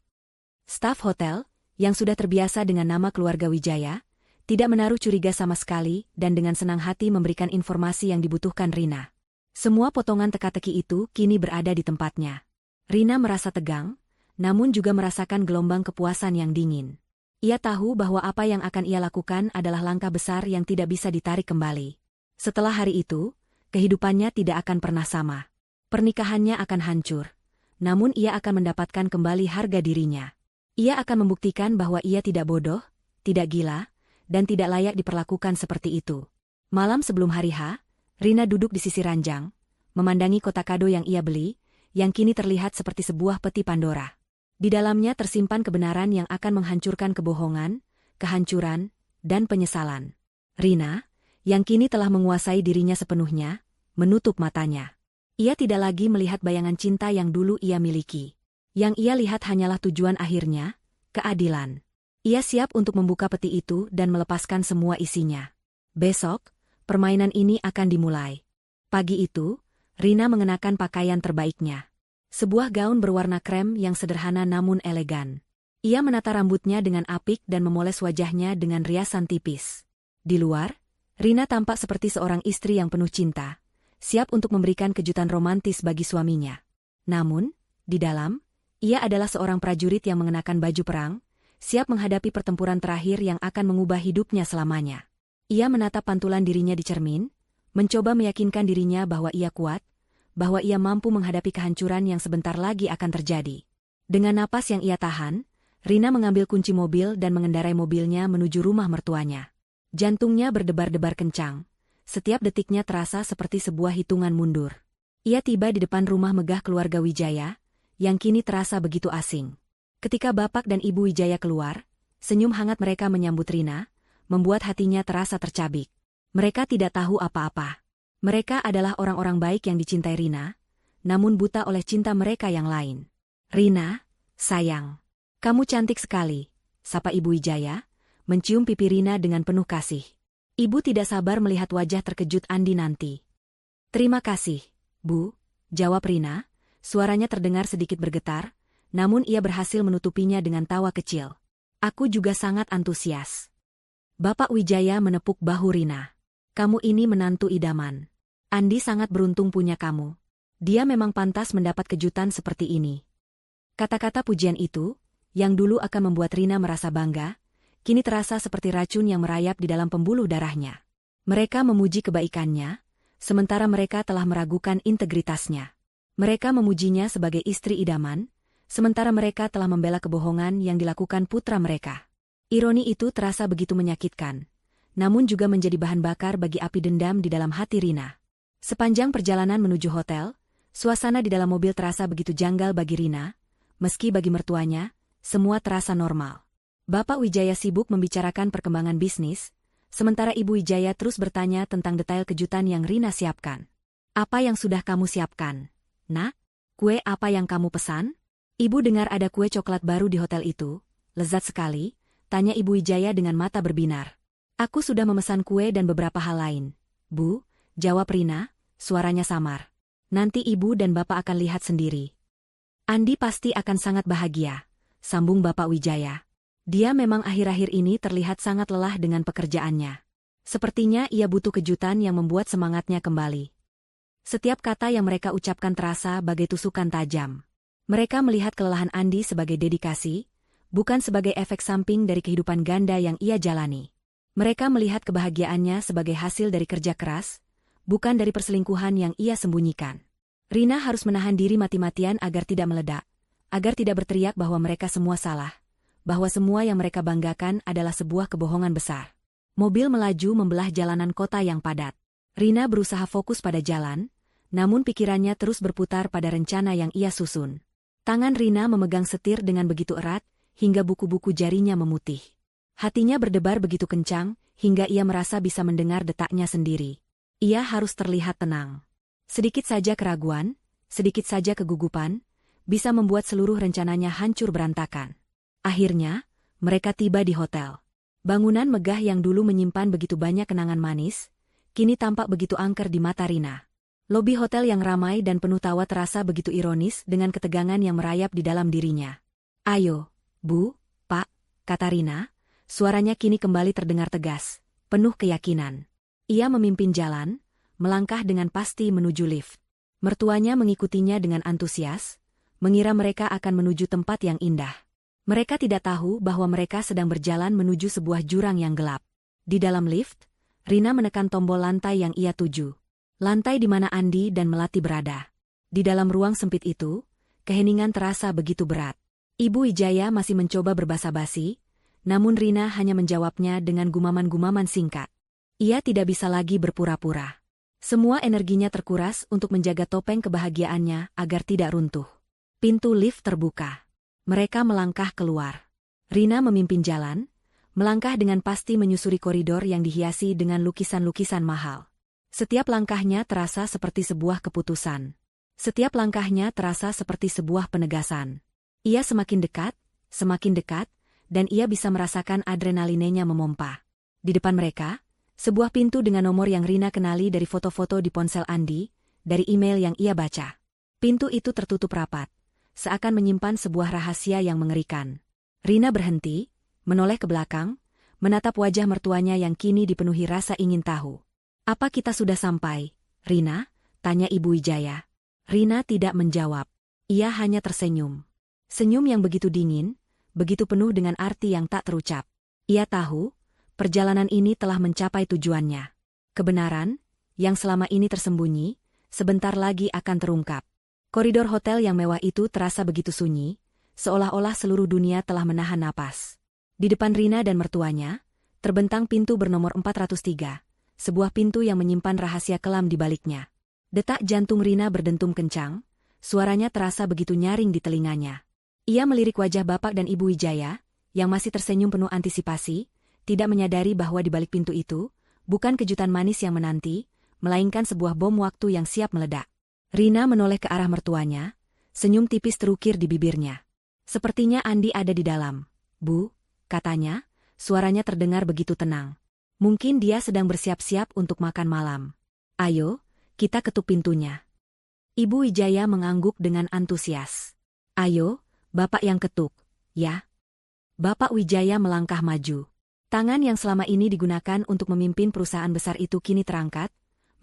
Staf hotel, yang sudah terbiasa dengan nama keluarga Wijaya, tidak menaruh curiga sama sekali dan dengan senang hati memberikan informasi yang dibutuhkan Rina. Semua potongan teka-teki itu kini berada di tempatnya. Rina merasa tegang, namun juga merasakan gelombang kepuasan yang dingin. Ia tahu bahwa apa yang akan ia lakukan adalah langkah besar yang tidak bisa ditarik kembali. Setelah hari itu, kehidupannya tidak akan pernah sama. Pernikahannya akan hancur. Namun ia akan mendapatkan kembali harga dirinya. Ia akan membuktikan bahwa ia tidak bodoh, tidak gila, dan tidak layak diperlakukan seperti itu. Malam sebelum hari H, Rina duduk di sisi ranjang, memandangi kotak kado yang ia beli, yang kini terlihat seperti sebuah peti Pandora. Di dalamnya tersimpan kebenaran yang akan menghancurkan kebohongan, kehancuran, dan penyesalan. Rina, yang kini telah menguasai dirinya sepenuhnya, menutup matanya. Ia tidak lagi melihat bayangan cinta yang dulu ia miliki. Yang ia lihat hanyalah tujuan akhirnya, keadilan. Ia siap untuk membuka peti itu dan melepaskan semua isinya. Besok, permainan ini akan dimulai. Pagi itu, Rina mengenakan pakaian terbaiknya. Sebuah gaun berwarna krem yang sederhana namun elegan. Ia menata rambutnya dengan apik dan memoles wajahnya dengan riasan tipis. Di luar, Rina tampak seperti seorang istri yang penuh cinta, siap untuk memberikan kejutan romantis bagi suaminya. Namun, di dalam, ia adalah seorang prajurit yang mengenakan baju perang, siap menghadapi pertempuran terakhir yang akan mengubah hidupnya selamanya. Ia menatap pantulan dirinya di cermin, mencoba meyakinkan dirinya bahwa ia kuat, bahwa ia mampu menghadapi kehancuran yang sebentar lagi akan terjadi. Dengan napas yang ia tahan, Rina mengambil kunci mobil dan mengendarai mobilnya menuju rumah mertuanya. Jantungnya berdebar-debar kencang. Setiap detiknya terasa seperti sebuah hitungan mundur. Ia tiba di depan rumah megah keluarga Wijaya, yang kini terasa begitu asing. Ketika bapak dan ibu Wijaya keluar, senyum hangat mereka menyambut Rina, membuat hatinya terasa tercabik. Mereka tidak tahu apa-apa. Mereka adalah orang-orang baik yang dicintai Rina, namun buta oleh cinta mereka yang lain. Rina, sayang. Kamu cantik sekali, sapa ibu Wijaya, mencium pipi Rina dengan penuh kasih. Ibu tidak sabar melihat wajah terkejut Andi nanti. Terima kasih, Bu, jawab Rina, suaranya terdengar sedikit bergetar, namun ia berhasil menutupinya dengan tawa kecil. Aku juga sangat antusias. Bapak Wijaya menepuk bahu Rina. Kamu ini menantu idaman. Andi sangat beruntung punya kamu. Dia memang pantas mendapat kejutan seperti ini. Kata-kata pujian itu, yang dulu akan membuat Rina merasa bangga, kini terasa seperti racun yang merayap di dalam pembuluh darahnya. Mereka memuji kebaikannya, sementara mereka telah meragukan integritasnya. Mereka memujinya sebagai istri idaman, sementara mereka telah membela kebohongan yang dilakukan putra mereka. Ironi itu terasa begitu menyakitkan, namun juga menjadi bahan bakar bagi api dendam di dalam hati Rina. Sepanjang perjalanan menuju hotel, suasana di dalam mobil terasa begitu janggal bagi Rina, meski bagi mertuanya, semua terasa normal. Bapak Wijaya sibuk membicarakan perkembangan bisnis, sementara Ibu Wijaya terus bertanya tentang detail kejutan yang Rina siapkan. Apa yang sudah kamu siapkan? Nak, kue apa yang kamu pesan? Ibu dengar ada kue coklat baru di hotel itu, lezat sekali, tanya Ibu Wijaya dengan mata berbinar. Aku sudah memesan kue dan beberapa hal lain. Bu, jawab Rina, suaranya samar. Nanti Ibu dan Bapak akan lihat sendiri. Andi pasti akan sangat bahagia, sambung Bapak Wijaya. Dia memang akhir-akhir ini terlihat sangat lelah dengan pekerjaannya. Sepertinya ia butuh kejutan yang membuat semangatnya kembali. Setiap kata yang mereka ucapkan terasa bagai tusukan tajam. Mereka melihat kelelahan Andi sebagai dedikasi, bukan sebagai efek samping dari kehidupan ganda yang ia jalani. Mereka melihat kebahagiaannya sebagai hasil dari kerja keras, bukan dari perselingkuhan yang ia sembunyikan. Rina harus menahan diri mati-matian agar tidak meledak, agar tidak berteriak bahwa mereka semua salah, bahwa semua yang mereka banggakan adalah sebuah kebohongan besar. Mobil melaju membelah jalanan kota yang padat. Rina berusaha fokus pada jalan, namun pikirannya terus berputar pada rencana yang ia susun. Tangan Rina memegang setir dengan begitu erat, hingga buku-buku jarinya memutih. Hatinya berdebar begitu kencang, hingga ia merasa bisa mendengar detaknya sendiri. Ia harus terlihat tenang. Sedikit saja keraguan, sedikit saja kegugupan, bisa membuat seluruh rencananya hancur berantakan. Akhirnya, mereka tiba di hotel. Bangunan megah yang dulu menyimpan begitu banyak kenangan manis, kini tampak begitu angker di mata Rina. Lobi hotel yang ramai dan penuh tawa terasa begitu ironis dengan ketegangan yang merayap di dalam dirinya. Ayo, Bu, Pak, kata Rina, suaranya kini kembali terdengar tegas, penuh keyakinan. Ia memimpin jalan, melangkah dengan pasti menuju lift. Mertuanya mengikutinya dengan antusias, mengira mereka akan menuju tempat yang indah. Mereka tidak tahu bahwa mereka sedang berjalan menuju sebuah jurang yang gelap. Di dalam lift, Rina menekan tombol lantai yang ia tuju. Lantai di mana Andi dan Melati berada. Di dalam ruang sempit itu, keheningan terasa begitu berat. Ibu Wijaya masih mencoba berbasa-basi, namun Rina hanya menjawabnya dengan gumaman-gumaman singkat. Ia tidak bisa lagi berpura-pura. Semua energinya terkuras untuk menjaga topeng kebahagiaannya agar tidak runtuh. Pintu lift terbuka. Mereka melangkah keluar. Rina memimpin jalan, melangkah dengan pasti menyusuri koridor yang dihiasi dengan lukisan-lukisan mahal. Setiap langkahnya terasa seperti sebuah keputusan. Setiap langkahnya terasa seperti sebuah penegasan. Ia semakin dekat, dan ia bisa merasakan adrenalinnya memompa. Di depan mereka, sebuah pintu dengan nomor yang Rina kenali dari foto-foto di ponsel Andi, dari email yang ia baca. Pintu itu tertutup rapat, seakan menyimpan sebuah rahasia yang mengerikan. Rina berhenti, menoleh ke belakang, menatap wajah mertuanya yang kini dipenuhi rasa ingin tahu. "Apa kita sudah sampai, Rina?" tanya Ibu Wijaya. Rina tidak menjawab. Ia hanya tersenyum. Senyum yang begitu dingin, begitu penuh dengan arti yang tak terucap. Ia tahu, perjalanan ini telah mencapai tujuannya. Kebenaran, yang selama ini tersembunyi, sebentar lagi akan terungkap. Koridor hotel yang mewah itu terasa begitu sunyi, seolah-olah seluruh dunia telah menahan napas. Di depan Rina dan mertuanya, terbentang pintu bernomor 403, sebuah pintu yang menyimpan rahasia kelam di baliknya. Detak jantung Rina berdentum kencang, suaranya terasa begitu nyaring di telinganya. Ia melirik wajah Bapak dan Ibu Wijaya, yang masih tersenyum penuh antisipasi, tidak menyadari bahwa di balik pintu itu, bukan kejutan manis yang menanti, melainkan sebuah bom waktu yang siap meledak. Rina menoleh ke arah mertuanya, senyum tipis terukir di bibirnya. "Sepertinya Andi ada di dalam, Bu," katanya, suaranya terdengar begitu tenang. "Mungkin dia sedang bersiap-siap untuk makan malam. Ayo, kita ketuk pintunya." Ibu Wijaya mengangguk dengan antusias. "Ayo, Bapak yang ketuk, ya." Bapak Wijaya melangkah maju. Tangan yang selama ini digunakan untuk memimpin perusahaan besar itu kini terangkat,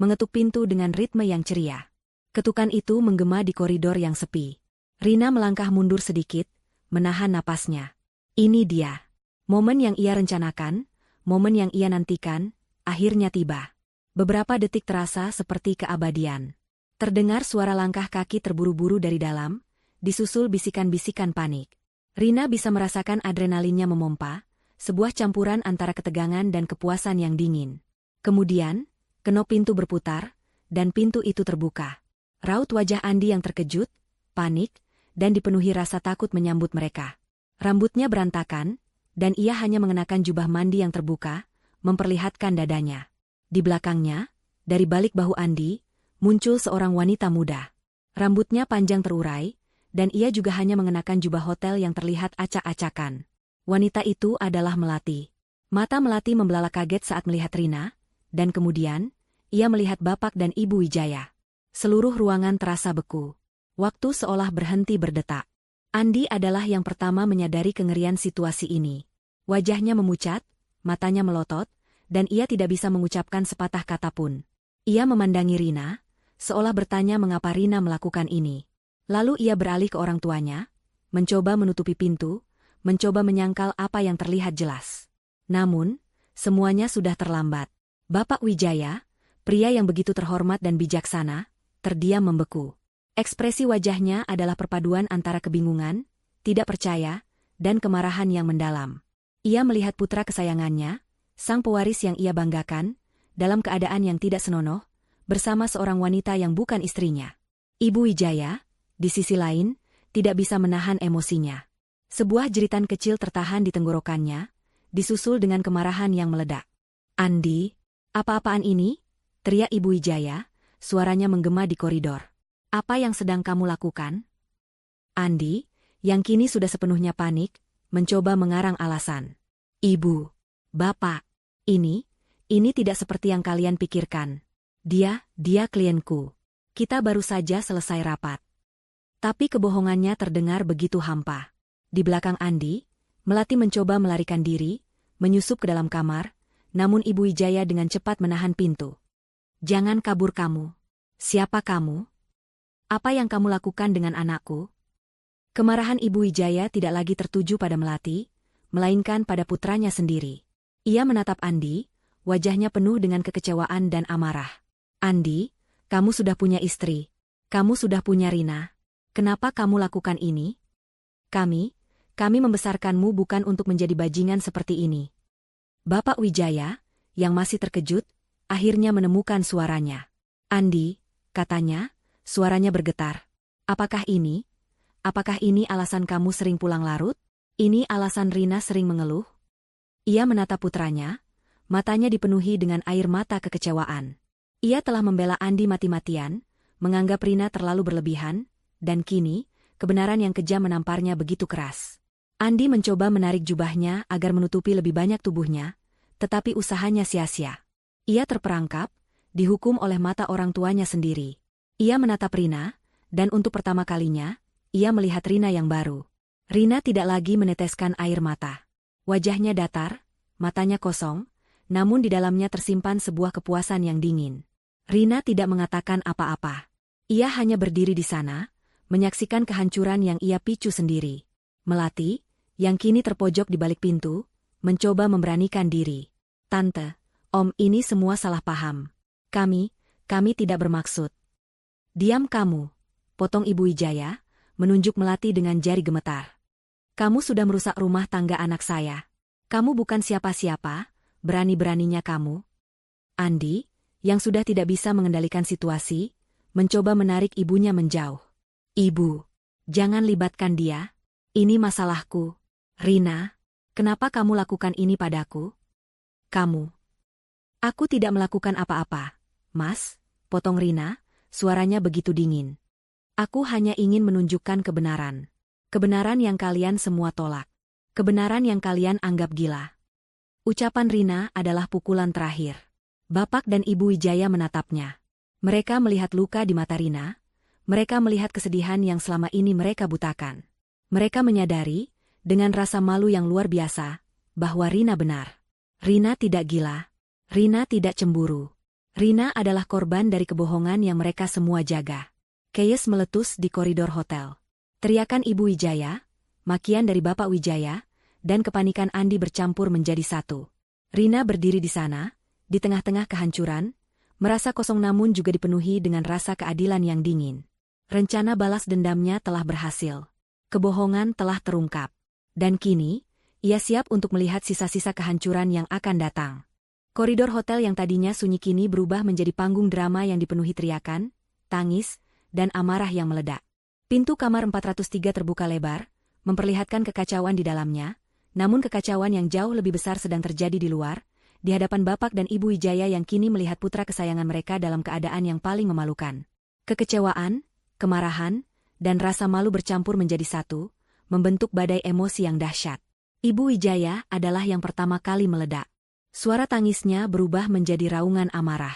mengetuk pintu dengan ritme yang ceria. Ketukan itu menggema di koridor yang sepi. Rina melangkah mundur sedikit, menahan napasnya. Ini dia. Momen yang ia rencanakan, momen yang ia nantikan, akhirnya tiba. Beberapa detik terasa seperti keabadian. Terdengar suara langkah kaki terburu-buru dari dalam, disusul bisikan-bisikan panik. Rina bisa merasakan adrenalinnya memompa, sebuah campuran antara ketegangan dan kepuasan yang dingin. Kemudian, kenop pintu berputar, dan pintu itu terbuka. Raut wajah Andi yang terkejut, panik, dan dipenuhi rasa takut menyambut mereka. Rambutnya berantakan, dan ia hanya mengenakan jubah mandi yang terbuka, memperlihatkan dadanya. Di belakangnya, dari balik bahu Andi, muncul seorang wanita muda. Rambutnya panjang terurai, dan ia juga hanya mengenakan jubah hotel yang terlihat acak-acakan. Wanita itu adalah Melati. Mata Melati membelalak kaget saat melihat Rina, dan kemudian, ia melihat Bapak dan Ibu Wijaya. Seluruh ruangan terasa beku. Waktu seolah berhenti berdetak. Andi adalah yang pertama menyadari kengerian situasi ini. Wajahnya memucat, matanya melotot, dan ia tidak bisa mengucapkan sepatah kata pun. Ia memandangi Rina, seolah bertanya mengapa Rina melakukan ini. Lalu ia beralih ke orang tuanya, mencoba menutupi pintu, mencoba menyangkal apa yang terlihat jelas. Namun, semuanya sudah terlambat. Bapak Wijaya, pria yang begitu terhormat dan bijaksana, terdiam membeku. Ekspresi wajahnya adalah perpaduan antara kebingungan, tidak percaya, dan kemarahan yang mendalam. Ia melihat putra kesayangannya, sang pewaris yang ia banggakan, dalam keadaan yang tidak senonoh, bersama seorang wanita yang bukan istrinya. Ibu Wijaya, di sisi lain, tidak bisa menahan emosinya. Sebuah jeritan kecil tertahan di tenggorokannya, disusul dengan kemarahan yang meledak. "Andi, apa-apaan ini?" teriak Ibu Wijaya, suaranya menggema di koridor. "Apa yang sedang kamu lakukan?" Andi, yang kini sudah sepenuhnya panik, mencoba mengarang alasan. "Ibu, Bapak, ini tidak seperti yang kalian pikirkan. Dia klienku. Kita baru saja selesai rapat." Tapi kebohongannya terdengar begitu hampa. Di belakang Andi, Melati mencoba melarikan diri, menyusup ke dalam kamar, namun Ibu Wijaya dengan cepat menahan pintu. "Jangan kabur kamu. Siapa kamu? Apa yang kamu lakukan dengan anakku?" Kemarahan Ibu Wijaya tidak lagi tertuju pada Melati, melainkan pada putranya sendiri. Ia menatap Andi, wajahnya penuh dengan kekecewaan dan amarah. "Andi, kamu sudah punya istri. Kamu sudah punya Rina. Kenapa kamu lakukan ini? Kami membesarkanmu bukan untuk menjadi bajingan seperti ini. Bapak Wijaya, yang masih terkejut, akhirnya menemukan suaranya. Andi, katanya, suaranya bergetar. Apakah ini alasan kamu sering pulang larut? Ini alasan Rina sering mengeluh? Ia menatap putranya, matanya dipenuhi dengan air mata kekecewaan. Ia telah membela Andi mati-matian, menganggap Rina terlalu berlebihan, dan kini, kebenaran yang kejam menamparnya begitu keras. Andi mencoba menarik jubahnya agar menutupi lebih banyak tubuhnya, tetapi usahanya sia-sia. Ia terperangkap, dihukum oleh mata orang tuanya sendiri. Ia menatap Rina, dan untuk pertama kalinya, ia melihat Rina yang baru. Rina tidak lagi meneteskan air mata. Wajahnya datar, matanya kosong, namun di dalamnya tersimpan sebuah kepuasan yang dingin. Rina tidak mengatakan apa-apa. Ia hanya berdiri di sana, menyaksikan kehancuran yang ia picu sendiri. Melati, yang kini terpojok di balik pintu, mencoba memberanikan diri. Tante, Om, ini semua salah paham. Kami tidak bermaksud. Diam kamu, potong Ibu Wijaya, menunjuk Melati dengan jari gemetar. Kamu sudah merusak rumah tangga anak saya. Kamu bukan siapa-siapa, berani-beraninya kamu. Andi, yang sudah tidak bisa mengendalikan situasi, mencoba menarik ibunya menjauh. Ibu, jangan libatkan dia. Ini masalahku. Rina, kenapa kamu lakukan ini padaku? Aku tidak melakukan apa-apa, Mas, potong Rina, suaranya begitu dingin. Aku hanya ingin menunjukkan kebenaran. Kebenaran yang kalian semua tolak. Kebenaran yang kalian anggap gila. Ucapan Rina adalah pukulan terakhir. Bapak dan Ibu Wijaya menatapnya. Mereka melihat luka di mata Rina. Mereka melihat kesedihan yang selama ini mereka butakan. Mereka menyadari, dengan rasa malu yang luar biasa, bahwa Rina benar. Rina tidak gila. Rina tidak cemburu. Rina adalah korban dari kebohongan yang mereka semua jaga. Chaos meletus di koridor hotel. Teriakan Ibu Wijaya, makian dari Bapak Wijaya, dan kepanikan Andi bercampur menjadi satu. Rina berdiri di sana, di tengah-tengah kehancuran, merasa kosong namun juga dipenuhi dengan rasa keadilan yang dingin. Rencana balas dendamnya telah berhasil. Kebohongan telah terungkap. Dan kini, ia siap untuk melihat sisa-sisa kehancuran yang akan datang. Koridor hotel yang tadinya sunyi kini berubah menjadi panggung drama yang dipenuhi teriakan, tangis, dan amarah yang meledak. Pintu kamar 403 terbuka lebar, memperlihatkan kekacauan di dalamnya, namun kekacauan yang jauh lebih besar sedang terjadi di luar, di hadapan Bapak dan Ibu Wijaya yang kini melihat putra kesayangan mereka dalam keadaan yang paling memalukan. Kekecewaan, kemarahan, dan rasa malu bercampur menjadi satu, membentuk badai emosi yang dahsyat. Ibu Wijaya adalah yang pertama kali meledak. Suara tangisnya berubah menjadi raungan amarah.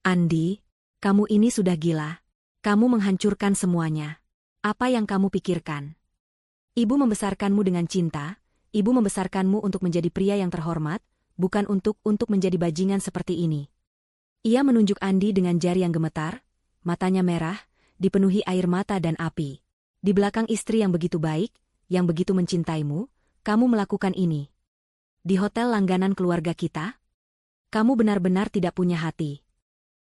Andi, kamu ini sudah gila. Kamu menghancurkan semuanya. Apa yang kamu pikirkan? Ibu membesarkanmu dengan cinta, ibu membesarkanmu untuk menjadi pria yang terhormat, bukan untuk menjadi bajingan seperti ini. Ia menunjuk Andi dengan jari yang gemetar, matanya merah, dipenuhi air mata dan api. Di belakang istri yang begitu baik, yang begitu mencintaimu, kamu melakukan ini. Di hotel langganan keluarga kita? Kamu benar-benar tidak punya hati.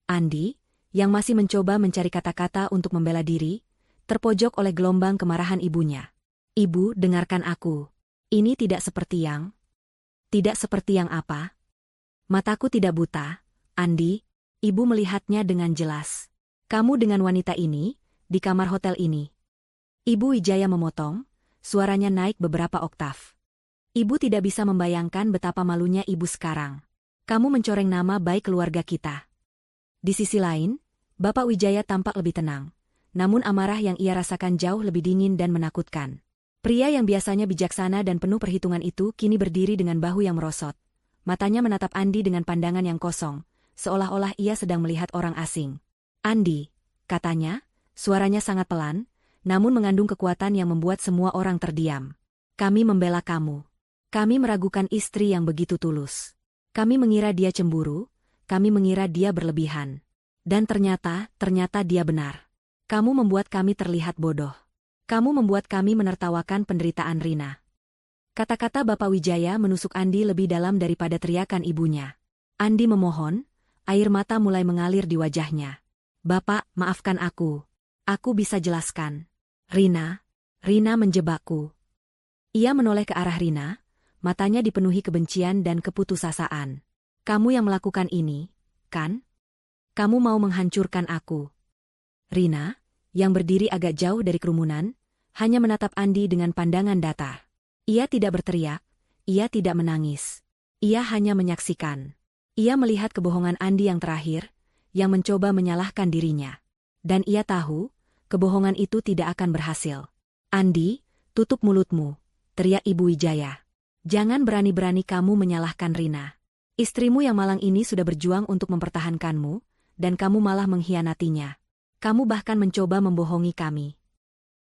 Andi, yang masih mencoba mencari kata-kata untuk membela diri, terpojok oleh gelombang kemarahan ibunya. Ibu, dengarkan aku. Ini tidak seperti yang... Tidak seperti yang apa? Mataku tidak buta, Andi. Ibu melihatnya dengan jelas. Kamu dengan wanita ini, di kamar hotel ini. Ibu Wijaya memotong, suaranya naik beberapa oktav. Ibu tidak bisa membayangkan betapa malunya ibu sekarang. Kamu mencoreng nama baik keluarga kita. Di sisi lain, Bapak Wijaya tampak lebih tenang. Namun amarah yang ia rasakan jauh lebih dingin dan menakutkan. Pria yang biasanya bijaksana dan penuh perhitungan itu kini berdiri dengan bahu yang merosot. Matanya menatap Andi dengan pandangan yang kosong, seolah-olah ia sedang melihat orang asing. Andi, katanya, suaranya sangat pelan, namun mengandung kekuatan yang membuat semua orang terdiam. Kami membela kamu. Kami meragukan istri yang begitu tulus. Kami mengira dia cemburu, kami mengira dia berlebihan. Dan ternyata dia benar. Kamu membuat kami terlihat bodoh. Kamu membuat kami menertawakan penderitaan Rina. Kata-kata Bapak Wijaya menusuk Andi lebih dalam daripada teriakan ibunya. Andi memohon, air mata mulai mengalir di wajahnya. Bapak, maafkan aku. Aku bisa jelaskan. Rina menjebakku. Ia menoleh ke arah Rina, matanya dipenuhi kebencian dan keputusasaan. Kamu yang melakukan ini, kan? Kamu mau menghancurkan aku. Rina, yang berdiri agak jauh dari kerumunan, hanya menatap Andi dengan pandangan datar. Ia tidak berteriak, ia tidak menangis. Ia hanya menyaksikan. Ia melihat kebohongan Andi yang terakhir, yang mencoba menyalahkan dirinya. Dan ia tahu, kebohongan itu tidak akan berhasil. Andi, tutup mulutmu, teriak Ibu Wijaya. Jangan berani-berani kamu menyalahkan Rina. Istrimu yang malang ini sudah berjuang untuk mempertahankanmu, dan kamu malah mengkhianatinya. Kamu bahkan mencoba membohongi kami.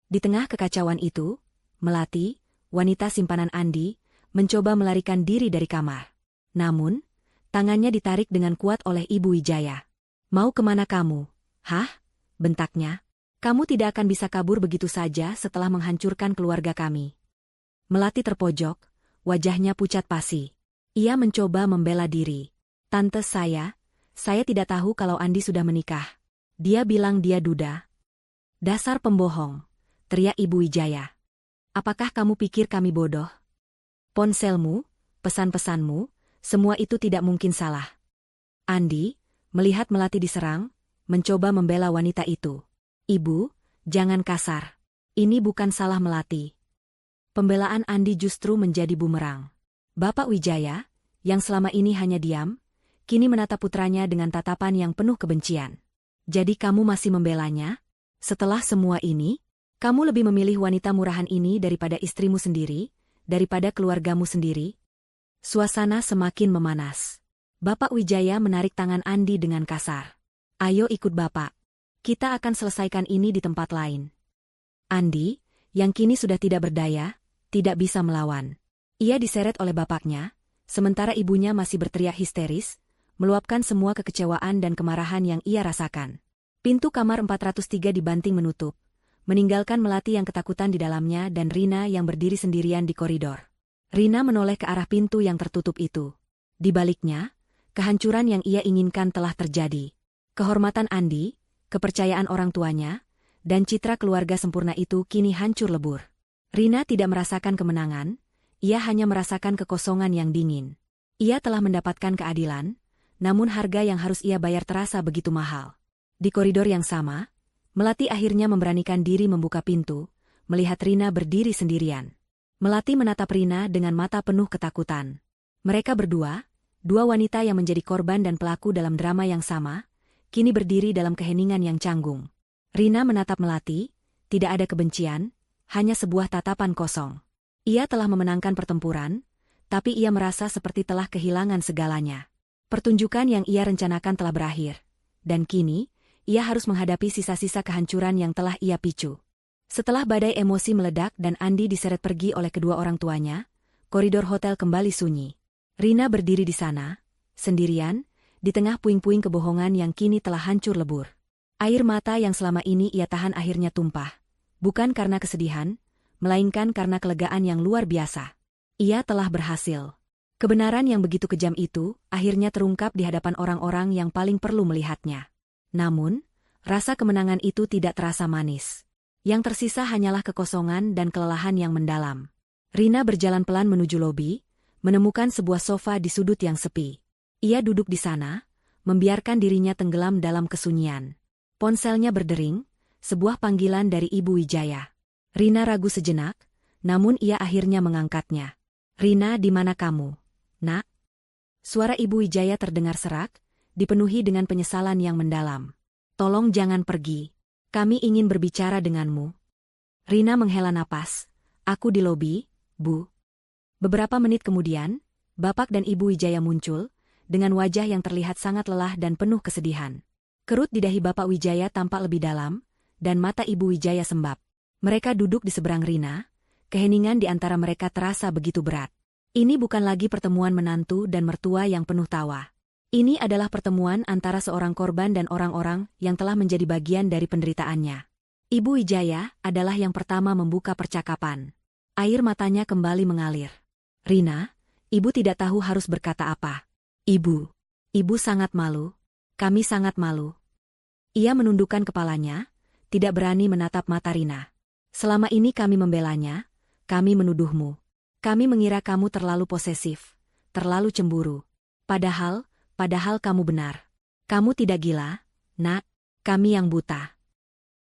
Di tengah kekacauan itu, Melati, wanita simpanan Andi, mencoba melarikan diri dari kamar. Namun, tangannya ditarik dengan kuat oleh Ibu Wijaya. Mau kemana kamu? Hah? Bentaknya. Kamu tidak akan bisa kabur begitu saja setelah menghancurkan keluarga kami. Melati terpojok, wajahnya pucat pasi. Ia mencoba membela diri. Tante saya tidak tahu kalau Andi sudah menikah. Dia bilang dia duda. Dasar pembohong, teriak Ibu Wijaya. Apakah kamu pikir kami bodoh? Ponselmu, pesan-pesanmu, semua itu tidak mungkin salah. Andi, melihat Melati diserang, mencoba membela wanita itu. Ibu, jangan kasar. Ini bukan salah Melati. Pembelaan Andi justru menjadi bumerang. Bapak Wijaya, yang selama ini hanya diam, kini menatap putranya dengan tatapan yang penuh kebencian. Jadi kamu masih membelanya? Setelah semua ini, kamu lebih memilih wanita murahan ini daripada istrimu sendiri, daripada keluargamu sendiri? Suasana semakin memanas. Bapak Wijaya menarik tangan Andi dengan kasar. Ayo ikut Bapak. Kita akan selesaikan ini di tempat lain. Andi, yang kini sudah tidak berdaya, tidak bisa melawan. Ia diseret oleh bapaknya, sementara ibunya masih berteriak histeris, meluapkan semua kekecewaan dan kemarahan yang ia rasakan. Pintu kamar 403 dibanting menutup, meninggalkan Melati yang ketakutan di dalamnya dan Rina yang berdiri sendirian di koridor. Rina menoleh ke arah pintu yang tertutup itu. Di baliknya, kehancuran yang ia inginkan telah terjadi. Kehormatan Andi, kepercayaan orang tuanya, dan citra keluarga sempurna itu kini hancur lebur. Rina tidak merasakan kemenangan, ia hanya merasakan kekosongan yang dingin. Ia telah mendapatkan keadilan, namun harga yang harus ia bayar terasa begitu mahal. Di koridor yang sama, Melati akhirnya memberanikan diri membuka pintu, melihat Rina berdiri sendirian. Melati menatap Rina dengan mata penuh ketakutan. Mereka berdua, dua wanita yang menjadi korban dan pelaku dalam drama yang sama, kini berdiri dalam keheningan yang canggung. Rina menatap Melati, tidak ada kebencian, hanya sebuah tatapan kosong. Ia telah memenangkan pertempuran, tapi ia merasa seperti telah kehilangan segalanya. Pertunjukan yang ia rencanakan telah berakhir, dan kini, ia harus menghadapi sisa-sisa kehancuran yang telah ia picu. Setelah badai emosi meledak dan Andi diseret pergi oleh kedua orang tuanya, koridor hotel kembali sunyi. Rina berdiri di sana, sendirian, di tengah puing-puing kebohongan yang kini telah hancur lebur. Air mata yang selama ini ia tahan akhirnya tumpah. Bukan karena kesedihan, melainkan karena kelegaan yang luar biasa. Ia telah berhasil. Kebenaran yang begitu kejam itu akhirnya terungkap di hadapan orang-orang yang paling perlu melihatnya. Namun, rasa kemenangan itu tidak terasa manis. Yang tersisa hanyalah kekosongan dan kelelahan yang mendalam. Rina berjalan pelan menuju lobi, menemukan sebuah sofa di sudut yang sepi. Ia duduk di sana, membiarkan dirinya tenggelam dalam kesunyian. Ponselnya berdering, sebuah panggilan dari Ibu Wijaya. Rina ragu sejenak, namun ia akhirnya mengangkatnya. Rina, di mana kamu? Nak? Suara Ibu Wijaya terdengar serak, dipenuhi dengan penyesalan yang mendalam. Tolong jangan pergi. Kami ingin berbicara denganmu. Rina menghela napas. Aku di lobi, Bu. Beberapa menit kemudian, Bapak dan Ibu Wijaya muncul, dengan wajah yang terlihat sangat lelah dan penuh kesedihan. Kerut di dahi Bapak Wijaya tampak lebih dalam, dan mata Ibu Wijaya sembab. Mereka duduk di seberang Rina, keheningan di antara mereka terasa begitu berat. Ini bukan lagi pertemuan menantu dan mertua yang penuh tawa. Ini adalah pertemuan antara seorang korban dan orang-orang yang telah menjadi bagian dari penderitaannya. Ibu Wijaya adalah yang pertama membuka percakapan. Air matanya kembali mengalir. Rina, Ibu tidak tahu harus berkata apa. Ibu sangat malu. Kami sangat malu. Ia menundukkan kepalanya, tidak berani menatap mata Rina. Selama ini kami membelanya, kami menuduhmu. Kami mengira kamu terlalu posesif, terlalu cemburu. Padahal kamu benar. Kamu tidak gila, Nak, kami yang buta.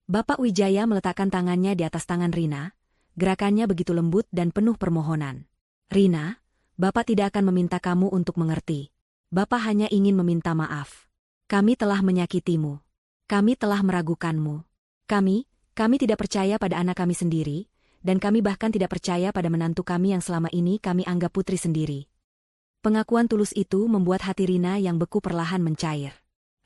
Bapak Wijaya meletakkan tangannya di atas tangan Rina, gerakannya begitu lembut dan penuh permohonan. Rina, Bapak tidak akan meminta kamu untuk mengerti. Bapak hanya ingin meminta maaf. Kami telah menyakitimu. Kami telah meragukanmu. Kami tidak percaya pada anak kami sendiri, dan kami bahkan tidak percaya pada menantu kami yang selama ini kami anggap putri sendiri. Pengakuan tulus itu membuat hati Rina yang beku perlahan mencair.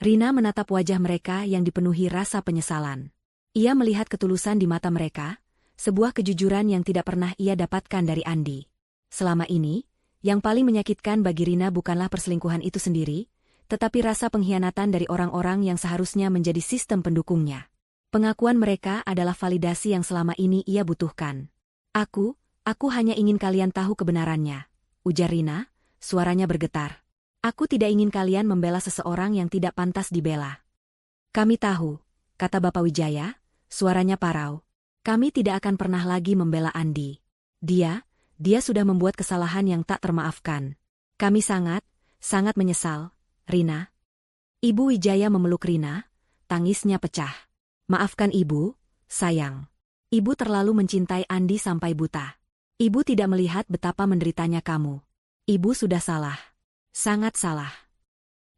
Rina menatap wajah mereka yang dipenuhi rasa penyesalan. Ia melihat ketulusan di mata mereka, sebuah kejujuran yang tidak pernah ia dapatkan dari Andi. Selama ini, yang paling menyakitkan bagi Rina bukanlah perselingkuhan itu sendiri, tetapi rasa pengkhianatan dari orang-orang yang seharusnya menjadi sistem pendukungnya. Pengakuan mereka adalah validasi yang selama ini ia butuhkan. Aku hanya ingin kalian tahu kebenarannya, ujar Rina, suaranya bergetar. Aku tidak ingin kalian membela seseorang yang tidak pantas dibela. Kami tahu, kata Bapak Wijaya, suaranya parau. Kami tidak akan pernah lagi membela Andi. Dia sudah membuat kesalahan yang tak termaafkan. Kami sangat menyesal, Rina. Ibu Wijaya memeluk Rina, tangisnya pecah. Maafkan Ibu, sayang. Ibu terlalu mencintai Andi sampai buta. Ibu tidak melihat betapa menderitanya kamu. Ibu sudah salah. Sangat salah.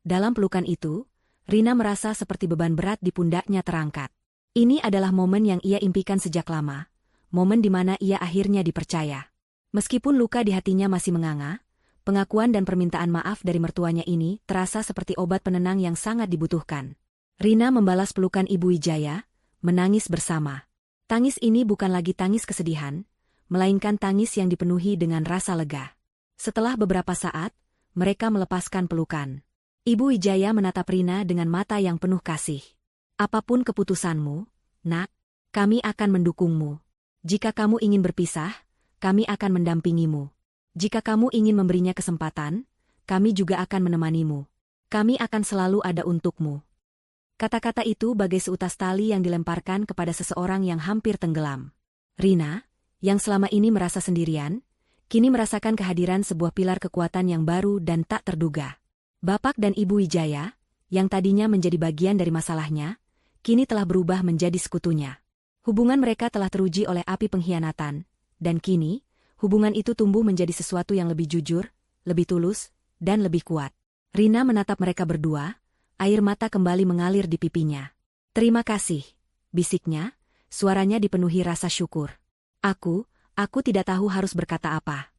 Dalam pelukan itu, Rina merasa seperti beban berat di pundaknya terangkat. Ini adalah momen yang ia impikan sejak lama, momen di mana ia akhirnya dipercaya. Meskipun luka di hatinya masih menganga, pengakuan dan permintaan maaf dari mertuanya ini terasa seperti obat penenang yang sangat dibutuhkan. Rina membalas pelukan Ibu Wijaya, menangis bersama. Tangis ini bukan lagi tangis kesedihan, melainkan tangis yang dipenuhi dengan rasa lega. Setelah beberapa saat, mereka melepaskan pelukan. Ibu Wijaya menatap Rina dengan mata yang penuh kasih. Apapun keputusanmu, Nak, kami akan mendukungmu. Jika kamu ingin berpisah, kami akan mendampingimu. Jika kamu ingin memberinya kesempatan, kami juga akan menemanimu. Kami akan selalu ada untukmu. Kata-kata itu bagai seutas tali yang dilemparkan kepada seseorang yang hampir tenggelam. Rina, yang selama ini merasa sendirian, kini merasakan kehadiran sebuah pilar kekuatan yang baru dan tak terduga. Bapak dan Ibu Wijaya, yang tadinya menjadi bagian dari masalahnya, kini telah berubah menjadi sekutunya. Hubungan mereka telah teruji oleh api pengkhianatan, dan kini, hubungan itu tumbuh menjadi sesuatu yang lebih jujur, lebih tulus, dan lebih kuat. Rina menatap mereka berdua, air mata kembali mengalir di pipinya. Terima kasih, bisiknya, suaranya dipenuhi rasa syukur. Aku tidak tahu harus berkata apa.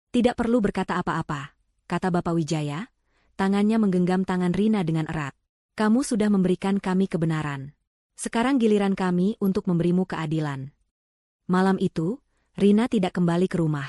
Tidak perlu berkata apa-apa, kata Bapak Wijaya, tangannya menggenggam tangan Rina dengan erat. Kamu sudah memberikan kami kebenaran. Sekarang giliran kami untuk memberimu keadilan. Malam itu, Rina tidak kembali ke rumah.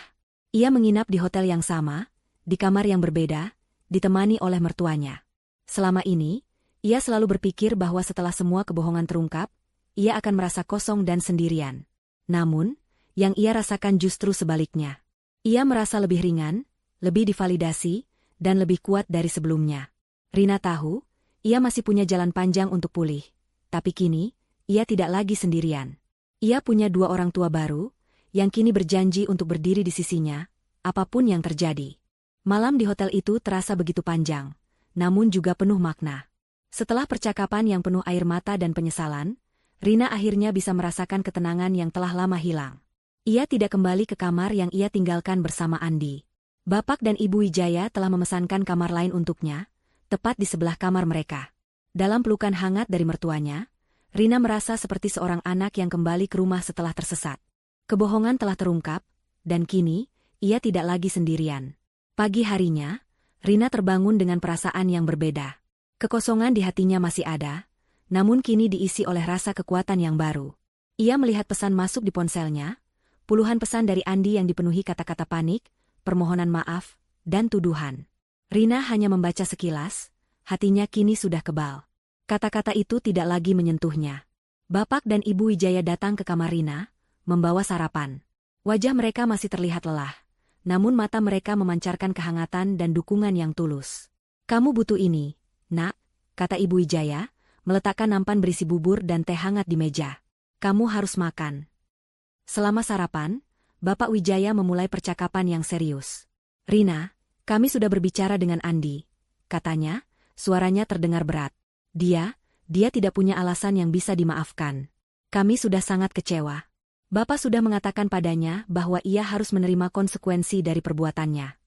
Ia menginap di hotel yang sama, di kamar yang berbeda, ditemani oleh mertuanya. Selama ini, ia selalu berpikir bahwa setelah semua kebohongan terungkap, ia akan merasa kosong dan sendirian. Namun, yang ia rasakan justru sebaliknya. Ia merasa lebih ringan, lebih divalidasi, dan lebih kuat dari sebelumnya. Rina tahu, ia masih punya jalan panjang untuk pulih. Tapi kini, ia tidak lagi sendirian. Ia punya dua orang tua baru, yang kini berjanji untuk berdiri di sisinya, apapun yang terjadi. Malam di hotel itu terasa begitu panjang, namun juga penuh makna. Setelah percakapan yang penuh air mata dan penyesalan, Rina akhirnya bisa merasakan ketenangan yang telah lama hilang. Ia tidak kembali ke kamar yang ia tinggalkan bersama Andi. Bapak dan Ibu Wijaya telah memesankan kamar lain untuknya, tepat di sebelah kamar mereka. Dalam pelukan hangat dari mertuanya, Rina merasa seperti seorang anak yang kembali ke rumah setelah tersesat. Kebohongan telah terungkap, dan kini, ia tidak lagi sendirian. Pagi harinya, Rina terbangun dengan perasaan yang berbeda. Kekosongan di hatinya masih ada, namun kini diisi oleh rasa kekuatan yang baru. Ia melihat pesan masuk di ponselnya, puluhan pesan dari Andi yang dipenuhi kata-kata panik, permohonan maaf, dan tuduhan. Rina hanya membaca sekilas, hatinya kini sudah kebal. Kata-kata itu tidak lagi menyentuhnya. Bapak dan Ibu Wijaya datang ke kamar Rina, membawa sarapan. Wajah mereka masih terlihat lelah, namun mata mereka memancarkan kehangatan dan dukungan yang tulus. Kamu butuh ini, Nak, kata Ibu Wijaya, meletakkan nampan berisi bubur dan teh hangat di meja. Kamu harus makan. Selama sarapan, Bapak Wijaya memulai percakapan yang serius. Rina, kami sudah berbicara dengan Andi. Katanya, suaranya terdengar berat. Dia tidak punya alasan yang bisa dimaafkan. Kami sudah sangat kecewa. Bapak sudah mengatakan padanya bahwa ia harus menerima konsekuensi dari perbuatannya.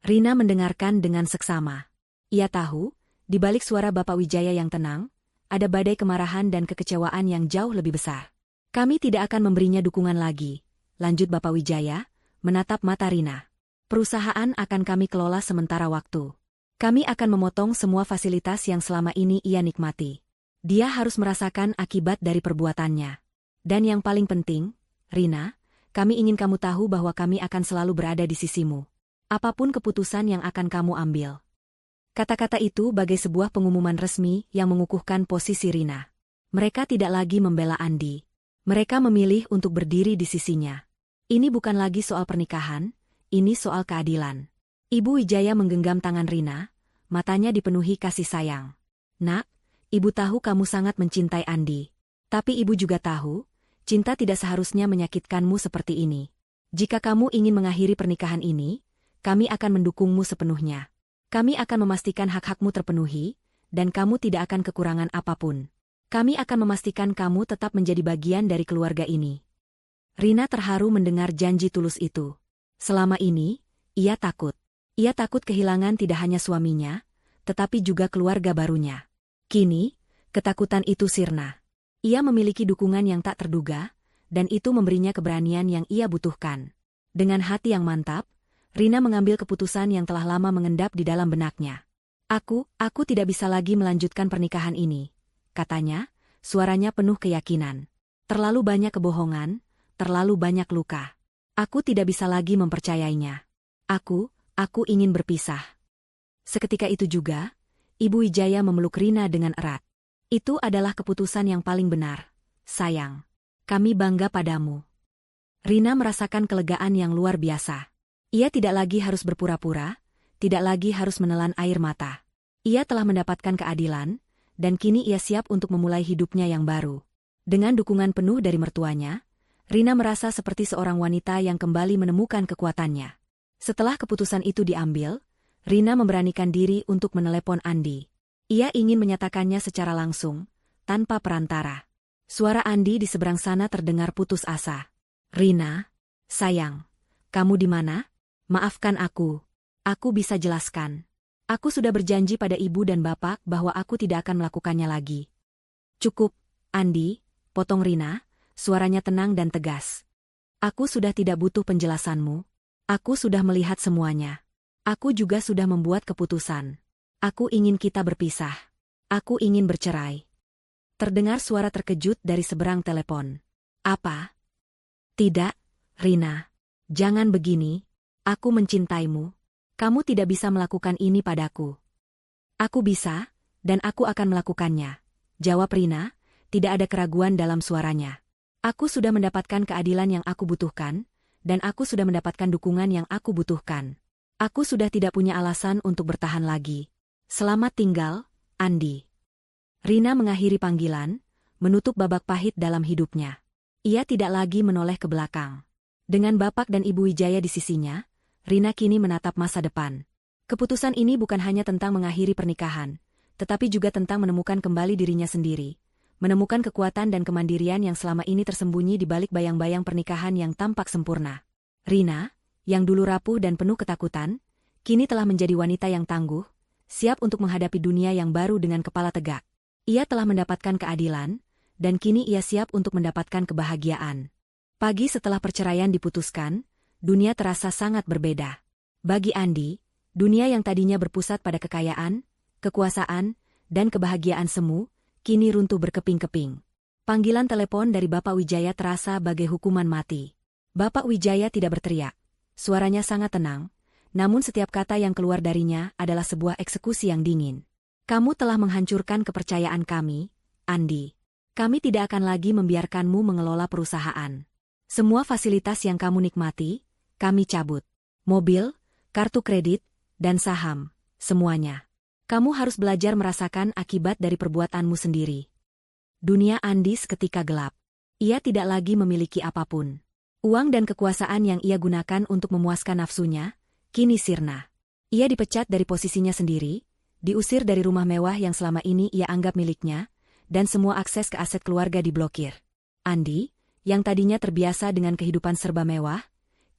Rina mendengarkan dengan seksama. Ia tahu, di balik suara Bapak Wijaya yang tenang, ada badai kemarahan dan kekecewaan yang jauh lebih besar. Kami tidak akan memberinya dukungan lagi, lanjut Bapak Wijaya, menatap mata Rina. Perusahaan akan kami kelola sementara waktu. Kami akan memotong semua fasilitas yang selama ini ia nikmati. Dia harus merasakan akibat dari perbuatannya. Dan yang paling penting, Rina, kami ingin kamu tahu bahwa kami akan selalu berada di sisimu. Apapun keputusan yang akan kamu ambil. Kata-kata itu bagai sebuah pengumuman resmi yang mengukuhkan posisi Rina. Mereka tidak lagi membela Andi. Mereka memilih untuk berdiri di sisinya. Ini bukan lagi soal pernikahan, ini soal keadilan. Ibu Wijaya menggenggam tangan Rina, matanya dipenuhi kasih sayang. Nak, ibu tahu kamu sangat mencintai Andi. Tapi ibu juga tahu, cinta tidak seharusnya menyakitkanmu seperti ini. Jika kamu ingin mengakhiri pernikahan ini, kami akan mendukungmu sepenuhnya. Kami akan memastikan hak-hakmu terpenuhi, dan kamu tidak akan kekurangan apapun. Kami akan memastikan kamu tetap menjadi bagian dari keluarga ini. Rina terharu mendengar janji tulus itu. Selama ini, ia takut. Ia takut kehilangan tidak hanya suaminya, tetapi juga keluarga barunya. Kini, ketakutan itu sirna. Ia memiliki dukungan yang tak terduga, dan itu memberinya keberanian yang ia butuhkan. Dengan hati yang mantap, Rina mengambil keputusan yang telah lama mengendap di dalam benaknya. Aku tidak bisa lagi melanjutkan pernikahan ini, katanya, suaranya penuh keyakinan. Terlalu banyak kebohongan, terlalu banyak luka. Aku tidak bisa lagi mempercayainya. Aku ingin berpisah. Seketika itu juga, Ibu Wijaya memeluk Rina dengan erat. Itu adalah keputusan yang paling benar, sayang. Kami bangga padamu. Rina merasakan kelegaan yang luar biasa. Ia tidak lagi harus berpura-pura, tidak lagi harus menelan air mata. Ia telah mendapatkan keadilan, dan kini ia siap untuk memulai hidupnya yang baru. Dengan dukungan penuh dari mertuanya, Rina merasa seperti seorang wanita yang kembali menemukan kekuatannya. Setelah keputusan itu diambil, Rina memberanikan diri untuk menelepon Andi. Ia ingin menyatakannya secara langsung, tanpa perantara. Suara Andi di seberang sana terdengar putus asa. Rina, sayang, kamu di mana? Maafkan aku bisa jelaskan. Aku sudah berjanji pada ibu dan bapak bahwa aku tidak akan melakukannya lagi. Cukup, Andi, potong Rina, suaranya tenang dan tegas. Aku sudah tidak butuh penjelasanmu. Aku sudah melihat semuanya. Aku juga sudah membuat keputusan. Aku ingin kita berpisah. Aku ingin bercerai. Terdengar suara terkejut dari seberang telepon. Apa? Tidak, Rina. Jangan begini. Aku mencintaimu. Kamu tidak bisa melakukan ini padaku. Aku bisa, dan aku akan melakukannya. Jawab Rina, tidak ada keraguan dalam suaranya. Aku sudah mendapatkan keadilan yang aku butuhkan, dan aku sudah mendapatkan dukungan yang aku butuhkan. Aku sudah tidak punya alasan untuk bertahan lagi. Selamat tinggal, Andi. Rina mengakhiri panggilan, menutup babak pahit dalam hidupnya. Ia tidak lagi menoleh ke belakang. Dengan bapak dan Ibu Wijaya di sisinya, Rina kini menatap masa depan. Keputusan ini bukan hanya tentang mengakhiri pernikahan, tetapi juga tentang menemukan kembali dirinya sendiri, menemukan kekuatan dan kemandirian yang selama ini tersembunyi di balik bayang-bayang pernikahan yang tampak sempurna. Rina, yang dulu rapuh dan penuh ketakutan, kini telah menjadi wanita yang tangguh, siap untuk menghadapi dunia yang baru dengan kepala tegak. Ia telah mendapatkan keadilan, dan kini ia siap untuk mendapatkan kebahagiaan. Pagi setelah perceraian diputuskan, dunia terasa sangat berbeda. Bagi Andi, dunia yang tadinya berpusat pada kekayaan, kekuasaan, dan kebahagiaan semu, kini runtuh berkeping-keping. Panggilan telepon dari Bapak Wijaya terasa bagai hukuman mati. Bapak Wijaya tidak berteriak. Suaranya sangat tenang, namun setiap kata yang keluar darinya adalah sebuah eksekusi yang dingin. Kamu telah menghancurkan kepercayaan kami, Andi. Kami tidak akan lagi membiarkanmu mengelola perusahaan. Semua fasilitas yang kamu nikmati, kami cabut. Mobil, kartu kredit, dan saham, semuanya. Kamu harus belajar merasakan akibat dari perbuatanmu sendiri. Dunia Andi seketika gelap. Ia tidak lagi memiliki apapun. Uang dan kekuasaan yang ia gunakan untuk memuaskan nafsunya, kini sirna. Ia dipecat dari posisinya sendiri, diusir dari rumah mewah yang selama ini ia anggap miliknya, dan semua akses ke aset keluarga diblokir. Andi, yang tadinya terbiasa dengan kehidupan serba mewah,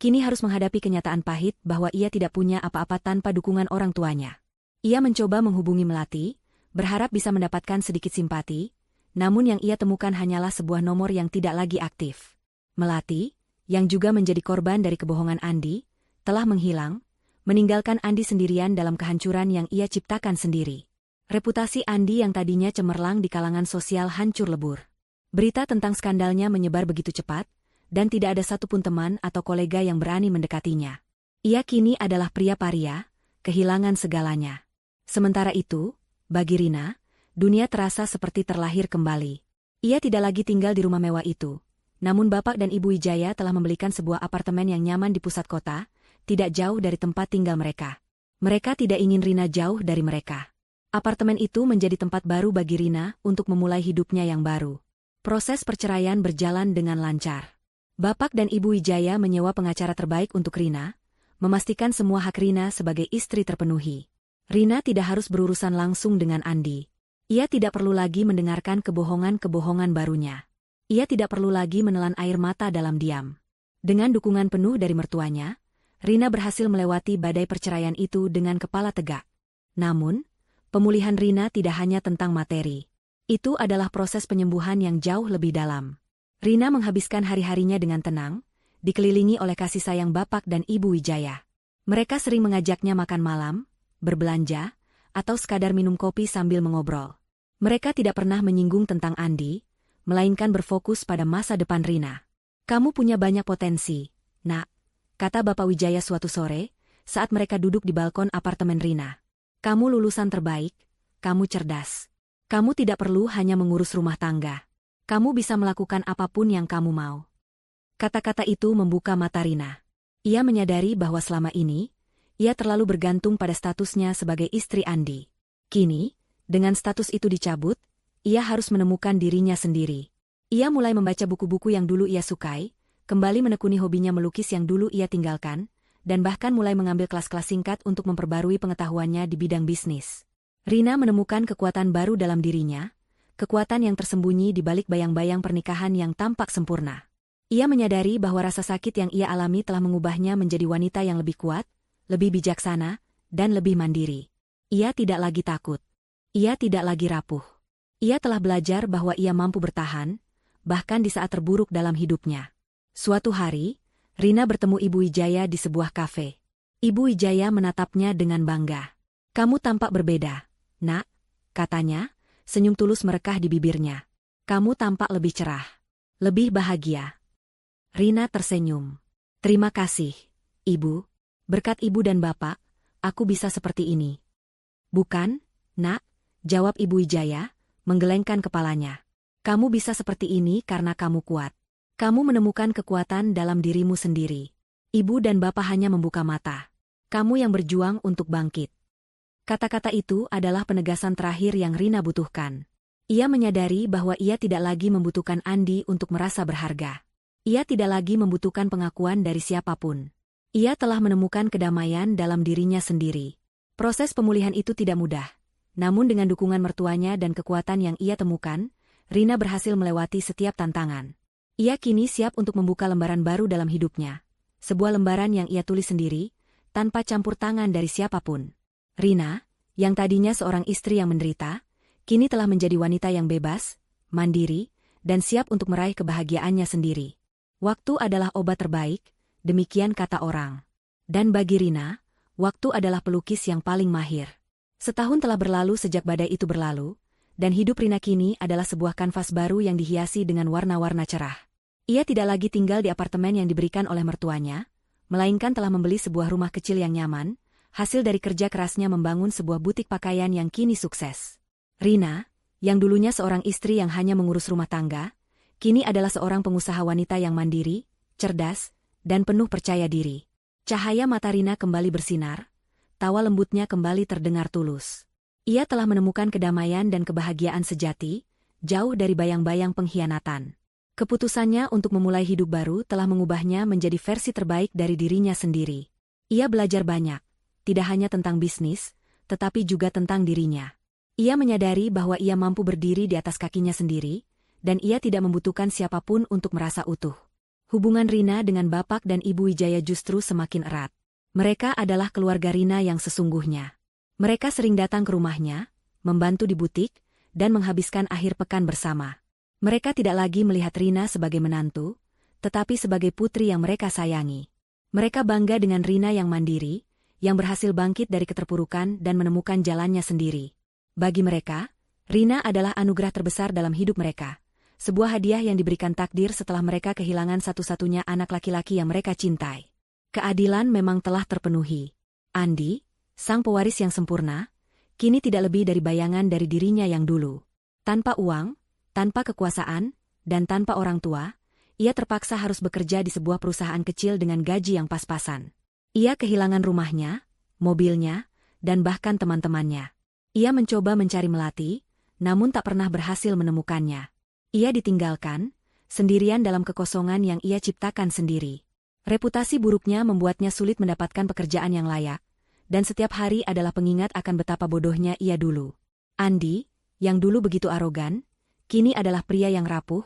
kini harus menghadapi kenyataan pahit bahwa ia tidak punya apa-apa tanpa dukungan orang tuanya. Ia mencoba menghubungi Melati, berharap bisa mendapatkan sedikit simpati, namun yang ia temukan hanyalah sebuah nomor yang tidak lagi aktif. Melati, yang juga menjadi korban dari kebohongan Andi, telah menghilang, meninggalkan Andi sendirian dalam kehancuran yang ia ciptakan sendiri. Reputasi Andi yang tadinya cemerlang di kalangan sosial hancur lebur. Berita tentang skandalnya menyebar begitu cepat, dan tidak ada satupun teman atau kolega yang berani mendekatinya. Ia kini adalah pria paria, kehilangan segalanya. Sementara itu, bagi Rina, dunia terasa seperti terlahir kembali. Ia tidak lagi tinggal di rumah mewah itu. Namun Bapak dan Ibu Wijaya telah membelikan sebuah apartemen yang nyaman di pusat kota, tidak jauh dari tempat tinggal mereka. Mereka tidak ingin Rina jauh dari mereka. Apartemen itu menjadi tempat baru bagi Rina untuk memulai hidupnya yang baru. Proses perceraian berjalan dengan lancar. Bapak dan Ibu Wijaya menyewa pengacara terbaik untuk Rina, memastikan semua hak Rina sebagai istri terpenuhi. Rina tidak harus berurusan langsung dengan Andi. Ia tidak perlu lagi mendengarkan kebohongan-kebohongan barunya. Ia tidak perlu lagi menelan air mata dalam diam. Dengan dukungan penuh dari mertuanya, Rina berhasil melewati badai perceraian itu dengan kepala tegak. Namun, pemulihan Rina tidak hanya tentang materi. Itu adalah proses penyembuhan yang jauh lebih dalam. Rina menghabiskan hari-harinya dengan tenang, dikelilingi oleh kasih sayang Bapak dan Ibu Wijaya. Mereka sering mengajaknya makan malam, berbelanja, atau sekadar minum kopi sambil mengobrol. Mereka tidak pernah menyinggung tentang Andi, melainkan berfokus pada masa depan Rina. Kamu punya banyak potensi, Nak, kata Bapak Wijaya suatu sore, saat mereka duduk di balkon apartemen Rina. Kamu lulusan terbaik, kamu cerdas. Kamu tidak perlu hanya mengurus rumah tangga. Kamu bisa melakukan apapun yang kamu mau. Kata-kata itu membuka mata Rina. Ia menyadari bahwa selama ini, ia terlalu bergantung pada statusnya sebagai istri Andi. Kini, dengan status itu dicabut, ia harus menemukan dirinya sendiri. Ia mulai membaca buku-buku yang dulu ia sukai, kembali menekuni hobinya melukis yang dulu ia tinggalkan, dan bahkan mulai mengambil kelas-kelas singkat untuk memperbarui pengetahuannya di bidang bisnis. Rina menemukan kekuatan baru dalam dirinya, kekuatan yang tersembunyi di balik bayang-bayang pernikahan yang tampak sempurna. Ia menyadari bahwa rasa sakit yang ia alami telah mengubahnya menjadi wanita yang lebih kuat, lebih bijaksana, dan lebih mandiri. Ia tidak lagi takut. Ia tidak lagi rapuh. Ia telah belajar bahwa ia mampu bertahan, bahkan di saat terburuk dalam hidupnya. Suatu hari, Rina bertemu Ibu Wijaya di sebuah kafe. Ibu Wijaya menatapnya dengan bangga. Kamu tampak berbeda, Nak, katanya, senyum tulus merekah di bibirnya. Kamu tampak lebih cerah, lebih bahagia. Rina tersenyum. Terima kasih, Ibu. Berkat Ibu dan Bapak, aku bisa seperti ini. Bukan, Nak, jawab Ibu Wijaya, menggelengkan kepalanya. Kamu bisa seperti ini karena kamu kuat. Kamu menemukan kekuatan dalam dirimu sendiri. Ibu dan Bapak hanya membuka mata. Kamu yang berjuang untuk bangkit. Kata-kata itu adalah penegasan terakhir yang Rina butuhkan. Ia menyadari bahwa ia tidak lagi membutuhkan Andi untuk merasa berharga. Ia tidak lagi membutuhkan pengakuan dari siapapun. Ia telah menemukan kedamaian dalam dirinya sendiri. Proses pemulihan itu tidak mudah. Namun dengan dukungan mertuanya dan kekuatan yang ia temukan, Rina berhasil melewati setiap tantangan. Ia kini siap untuk membuka lembaran baru dalam hidupnya. Sebuah lembaran yang ia tulis sendiri, tanpa campur tangan dari siapapun. Rina, yang tadinya seorang istri yang menderita, kini telah menjadi wanita yang bebas, mandiri, dan siap untuk meraih kebahagiaannya sendiri. Waktu adalah obat terbaik, demikian kata orang. Dan bagi Rina, waktu adalah pelukis yang paling mahir. Setahun telah berlalu sejak badai itu berlalu, dan hidup Rina kini adalah sebuah kanvas baru yang dihiasi dengan warna-warna cerah. Ia tidak lagi tinggal di apartemen yang diberikan oleh mertuanya, melainkan telah membeli sebuah rumah kecil yang nyaman, hasil dari kerja kerasnya membangun sebuah butik pakaian yang kini sukses. Rina, yang dulunya seorang istri yang hanya mengurus rumah tangga, kini adalah seorang pengusaha wanita yang mandiri, cerdas, dan penuh percaya diri. Cahaya mata Rina kembali bersinar, tawa lembutnya kembali terdengar tulus. Ia telah menemukan kedamaian dan kebahagiaan sejati, jauh dari bayang-bayang pengkhianatan. Keputusannya untuk memulai hidup baru telah mengubahnya menjadi versi terbaik dari dirinya sendiri. Ia belajar banyak, tidak hanya tentang bisnis, tetapi juga tentang dirinya. Ia menyadari bahwa ia mampu berdiri di atas kakinya sendiri, dan ia tidak membutuhkan siapapun untuk merasa utuh. Hubungan Rina dengan Bapak dan Ibu Wijaya justru semakin erat. Mereka adalah keluarga Rina yang sesungguhnya. Mereka sering datang ke rumahnya, membantu di butik, dan menghabiskan akhir pekan bersama. Mereka tidak lagi melihat Rina sebagai menantu, tetapi sebagai putri yang mereka sayangi. Mereka bangga dengan Rina yang mandiri, yang berhasil bangkit dari keterpurukan dan menemukan jalannya sendiri. Bagi mereka, Rina adalah anugerah terbesar dalam hidup mereka. Sebuah hadiah yang diberikan takdir setelah mereka kehilangan satu-satunya anak laki-laki yang mereka cintai. Keadilan memang telah terpenuhi. Andi, sang pewaris yang sempurna, kini tidak lebih dari bayangan dari dirinya yang dulu. Tanpa uang, tanpa kekuasaan, dan tanpa orang tua, ia terpaksa harus bekerja di sebuah perusahaan kecil dengan gaji yang pas-pasan. Ia kehilangan rumahnya, mobilnya, dan bahkan teman-temannya. Ia mencoba mencari melati, namun tak pernah berhasil menemukannya. Ia ditinggalkan, sendirian dalam kekosongan yang ia ciptakan sendiri. Reputasi buruknya membuatnya sulit mendapatkan pekerjaan yang layak, dan setiap hari adalah pengingat akan betapa bodohnya ia dulu. Andi, yang dulu begitu arogan, kini adalah pria yang rapuh,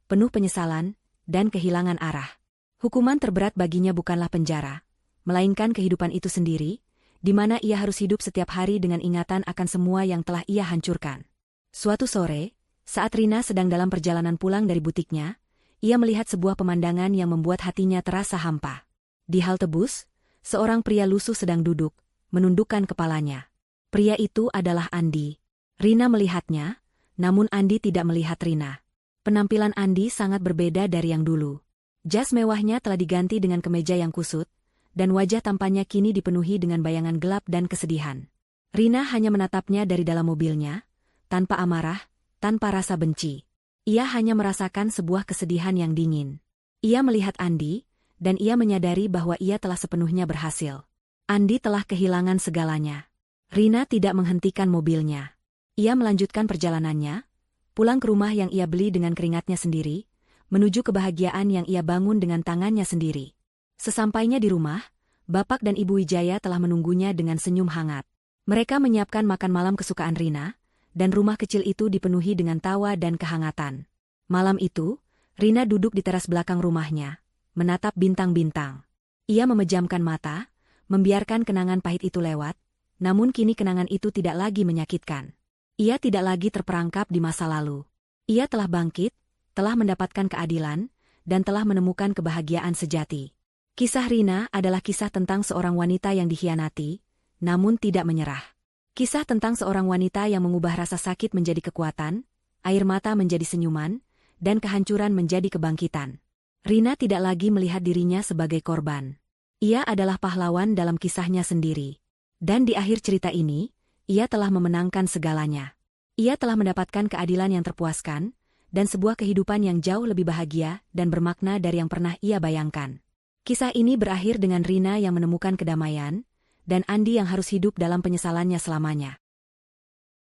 penuh penyesalan, dan kehilangan arah. Hukuman terberat baginya bukanlah penjara, melainkan kehidupan itu sendiri, di mana ia harus hidup setiap hari dengan ingatan akan semua yang telah ia hancurkan. Suatu sore, saat Rina sedang dalam perjalanan pulang dari butiknya, ia melihat sebuah pemandangan yang membuat hatinya terasa hampa. Di halte bus, seorang pria lusuh sedang duduk, menundukkan kepalanya. Pria itu adalah Andi. Rina melihatnya, namun Andi tidak melihat Rina. Penampilan Andi sangat berbeda dari yang dulu. Jas mewahnya telah diganti dengan kemeja yang kusut, dan wajah tampannya kini dipenuhi dengan bayangan gelap dan kesedihan. Rina hanya menatapnya dari dalam mobilnya, tanpa amarah, tanpa rasa benci. Ia hanya merasakan sebuah kesedihan yang dingin. Ia melihat Andi, dan ia menyadari bahwa ia telah sepenuhnya berhasil. Andi telah kehilangan segalanya. Rina tidak menghentikan mobilnya. Ia melanjutkan perjalanannya, pulang ke rumah yang ia beli dengan keringatnya sendiri, menuju kebahagiaan yang ia bangun dengan tangannya sendiri. Sesampainya di rumah, Bapak dan Ibu Wijaya telah menunggunya dengan senyum hangat. Mereka menyiapkan makan malam kesukaan Rina, dan rumah kecil itu dipenuhi dengan tawa dan kehangatan. Malam itu, Rina duduk di teras belakang rumahnya, menatap bintang-bintang. Ia memejamkan mata, membiarkan kenangan pahit itu lewat, namun kini kenangan itu tidak lagi menyakitkan. Ia tidak lagi terperangkap di masa lalu. Ia telah bangkit, telah mendapatkan keadilan, dan telah menemukan kebahagiaan sejati. Kisah Rina adalah kisah tentang seorang wanita yang dikhianati, namun tidak menyerah. Kisah tentang seorang wanita yang mengubah rasa sakit menjadi kekuatan, air mata menjadi senyuman, dan kehancuran menjadi kebangkitan. Rina tidak lagi melihat dirinya sebagai korban. Ia adalah pahlawan dalam kisahnya sendiri. Dan di akhir cerita ini, ia telah memenangkan segalanya. Ia telah mendapatkan keadilan yang terpuaskan, dan sebuah kehidupan yang jauh lebih bahagia dan bermakna dari yang pernah ia bayangkan. Kisah ini berakhir dengan Rina yang menemukan kedamaian, dan Andi yang harus hidup dalam penyesalannya selamanya.